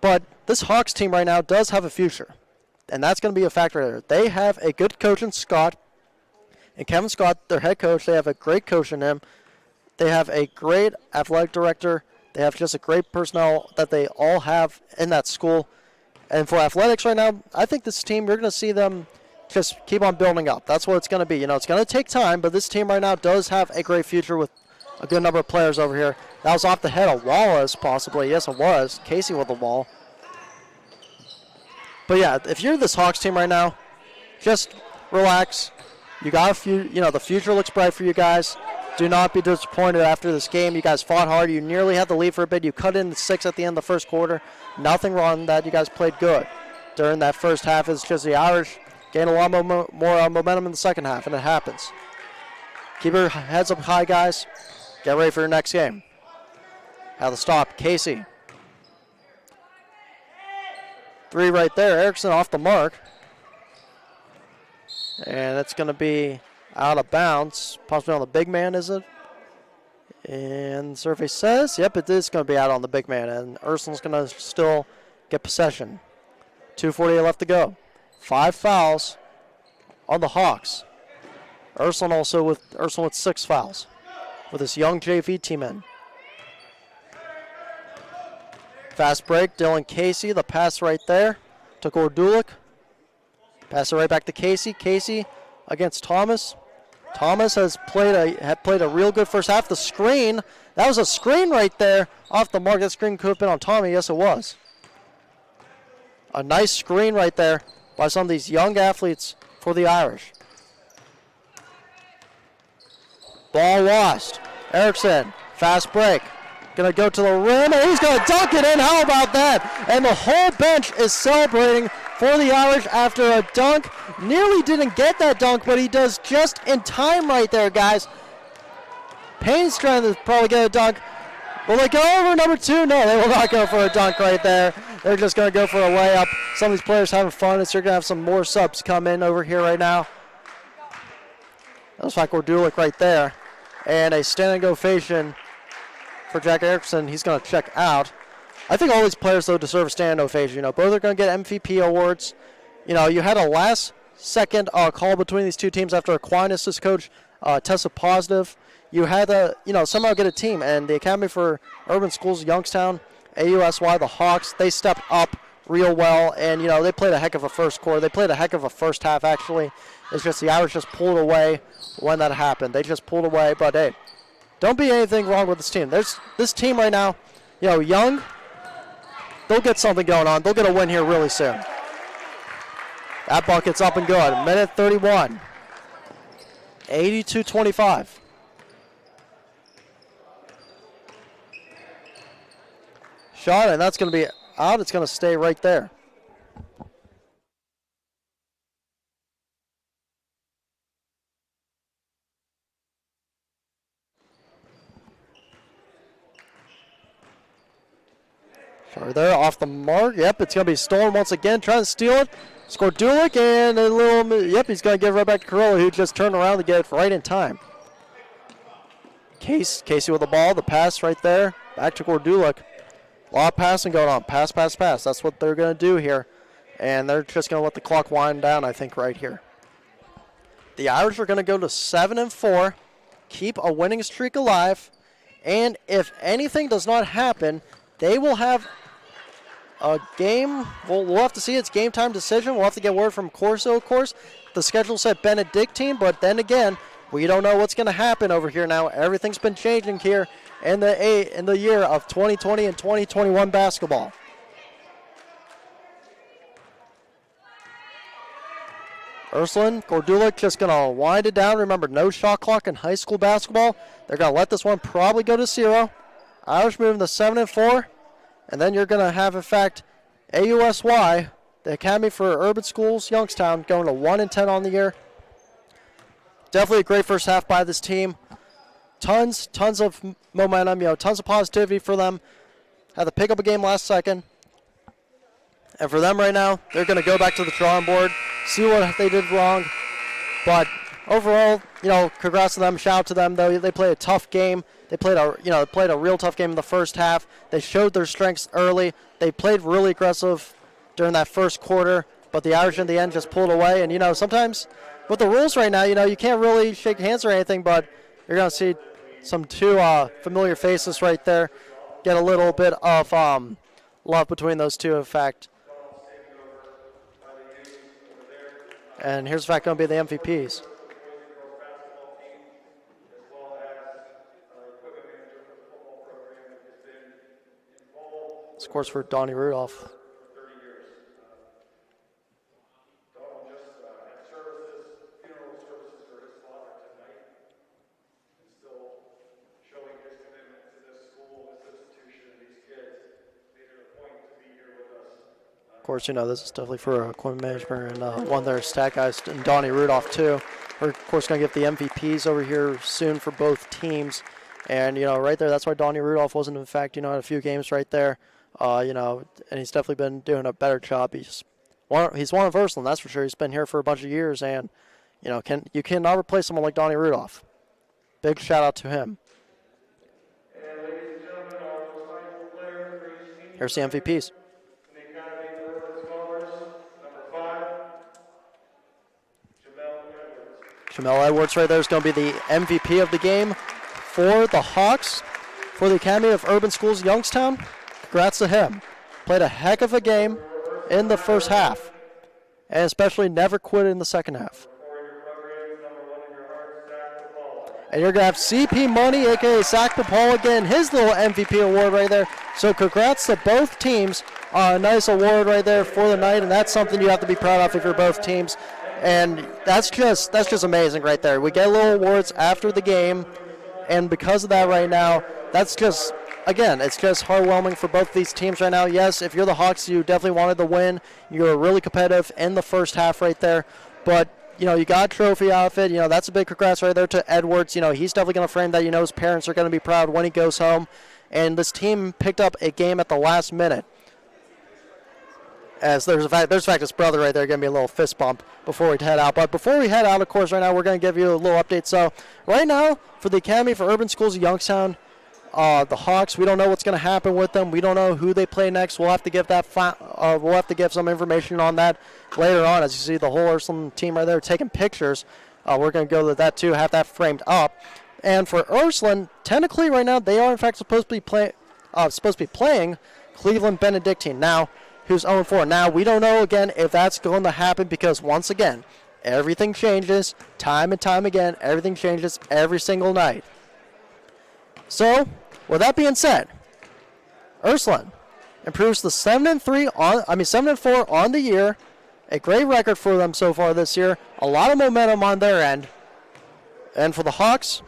But this Hawks team right now does have a future. And that's going to be a factor there. They have a good coach in Scott. And Kevin Scott, their head coach, they have a great coach in him. They have a great athletic director. They have just a great personnel that they all have in that school. And for athletics right now, I think this team, you're going to see them just keep on building up. That's what it's going to be. It's going to take time, but this team right now does have a great future with a good number of players over here. That was off the head of Wallace, possibly. Yes, it was. Casey with the ball. But yeah, if you're this Hawks team right now, just relax. You got a few, the future looks bright for you guys. do not be disappointed after this game. You guys fought hard. You nearly had the lead for a bit. You cut in 6 at the end of the first quarter. Nothing wrong with that. You guys played good during that first half. It's just the Irish gained a lot more momentum in the second half, and it happens. Keep your heads up high, guys. Get ready for your next game. Have the stop. Casey. 3 right there. Erickson off the mark. And it's going to be out of bounds. Possibly on the big man, is it? And the survey says, yep, it is going to be out on the big man. And Ursuline's going to still get possession. 2:48 left to go. 5 fouls on the Hawks. Ursuline with 6 fouls with his young JV team in. Fast break, Dylan Casey, the pass right there to Gordulic. Pass it right back to Casey. Casey against Thomas. Thomas had played a real good first half. The screen, that was a screen right there off the mark. That screen could have been on Tommy. Yes, it was. A nice screen right there by some of these young athletes for the Irish. Ball lost. Erickson, fast break. Going to go to the rim, and he's going to dunk it in. How about that? And the whole bench is celebrating for the Irish after a dunk. Nearly didn't get that dunk, but he does just in time right there, guys. Payne's trying to probably get a dunk. Will they go over number 2? No, they will not go for a dunk right there. They're just going to go for a layup. Some of these players having fun. So you're going to have some more subs come in over here right now. That was like Gordulic right there. And a standing ovation for Jack Erickson. He's going to check out. I think all these players, though, deserve a standing ovation. You know, both are going to get MVP awards. You know, you had a last-second call between these two teams after Aquinas' coach tested positive. You had to, somehow get a team. And the Academy for Urban Schools, Youngstown, AUSY, the Hawks, they stepped up real well. And, they played a heck of a first quarter. They played a heck of a first half, actually. It's just the Irish just pulled away when that happened. They just pulled away. But, hey, don't be anything wrong with this team. There's this team right now, young. They'll get something going on. They'll get a win here really soon. That bucket's up and good. Minute 31. 82-25. Shot, and that's going to be out. It's going to stay right there. Shot there, off the mark. Yep, it's going to be stolen once again. Trying to steal it. Gordulic, and a little, he's going to give it right back to Kirila, who just turned around to get it right in time. Casey with the ball, the pass right there. Back to Gordulic. A lot of passing going on. Pass, pass, pass. That's what they're going to do here. And they're just going to let the clock wind down, I think, right here. The Irish are going to go to 7-4, keep a winning streak alive, and if anything does not happen, they will have a game. We'll have to see. It's game time decision. We'll have to get word from Corso, of course. The schedule said Benedictine, but then again, we don't know what's going to happen over here now. Everything's been changing here in the year of 2020 and 2021 basketball. Ursuline, Gordulic just going to wind it down. Remember, no shot clock in high school basketball. They're going to let this one probably go to 0. Irish moving to 7-4. And then you're going to have, in fact, AUSY, the Academy for Urban Schools, Youngstown, going to 1-10 on the year. Definitely a great first half by this team. Tons of momentum, tons of positivity for them. Had to pick up a game last second. And for them right now, they're going to go back to the drawing board, see what they did wrong. But overall, congrats to them. Shout out to them, though. They played a tough game. They played a real tough game in the first half. They showed their strengths early. They played really aggressive during that first quarter, but the Irish in the end just pulled away. And, sometimes with the rules right now, you can't really shake hands or anything, but you're going to see some two familiar faces right there. Get a little bit of love between those two, in fact. And here's, in fact, going to be the MVPs. This, of course, for Donnie Rudolph. course, this is definitely for equipment management and one of their stat guys, and Donnie Rudolph, too. We're, of course, going to get the MVPs over here soon for both teams. And, right there, that's why Donnie Rudolph wasn't, in fact, in a few games right there. And he's definitely been doing a better job. He's one of Ursuline, that's for sure. He's been here for a bunch of years, and, you cannot replace someone like Donnie Rudolph. Big shout-out to him. Here's the MVPs. Jamel Edwards right there is going to be the MVP of the game for the Hawks, for the Academy of Urban Schools Youngstown. Congrats to him. Played a heck of a game in the first half, and especially never quit in the second half. And you're going to have CP Money, a.k.a. Zack Pipala, getting his little MVP award right there. So congrats to both teams on a nice award right there for the night, and that's something you have to be proud of if you're both teams. And that's just amazing right there. We get little awards after the game, and because of that right now, that's just, again, it's just heartwarming for both these teams right now. Yes, if you're the Hawks, you definitely wanted to win. You were really competitive in the first half right there, but you got a trophy out of it. That's a big congrats right there to Edwards. He's definitely going to frame that. His parents are going to be proud when he goes home. And this team picked up a game at the last minute. As there's a fact his brother right there giving me a little fist bump before we head out. But before we head out, of course, right now we're going to give you a little update. So right now for the Academy for Urban Schools of Youngstown, the Hawks, we don't know what's going to happen with them. We don't know who they play next. We'll have to give that. We'll have to give some information on that later on. As you see, the whole Ursuline team right there taking pictures. We're going to go to that too, have that framed up. And for Ursuline, technically right now they are in fact supposed to be playing Cleveland Benedictine. Now, who's 0-4? Now we don't know again if that's going to happen because once again, everything changes time and time again. Everything changes every single night. So, with that being said, Ursuline improves to 7-4 on the year. A great record for them so far this year. A lot of momentum on their end. And for the Hawks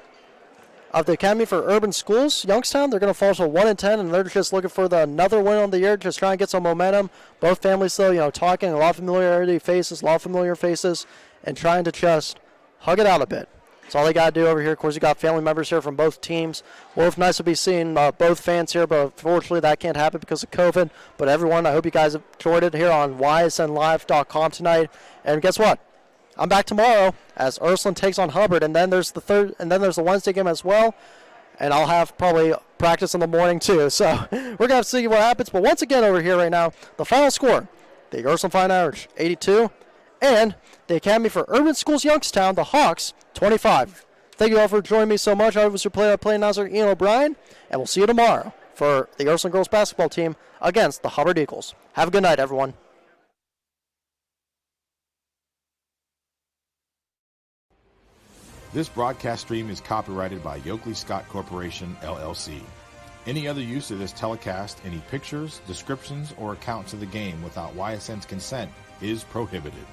of the Academy for Urban Schools, Youngstown, they're going to fall to 1-10, and they're just looking for another win on the year, just trying to get some momentum. Both families still, talking, a lot of familiar faces, and trying to just hug it out a bit. That's all they got to do over here. Of course, you got family members here from both teams. Well, nice to be seeing both fans here, but unfortunately that can't happen because of COVID. But everyone, I hope you guys enjoyed it here on ysnlive.com tonight. And guess what? I'm back tomorrow as Ursuline takes on Hubbard, and then there's the Wednesday game as well. And I'll have probably practice in the morning too. So we're gonna have to see what happens. But once again over here right now, the final score: the Ursuline Fighting Irish 82, and the Academy for Urban Schools Youngstown, the Hawks, 25. Thank you all for joining me so much. I was your play announcer, Ian O'Brien, and we'll see you tomorrow for the Ursuline girls basketball team against the Hubbard Eagles. Have a good night, everyone. This broadcast stream is copyrighted by Yoakley Scott Corporation, LLC. Any other use of this telecast, any pictures, descriptions, or accounts of the game without YSN's consent is prohibited.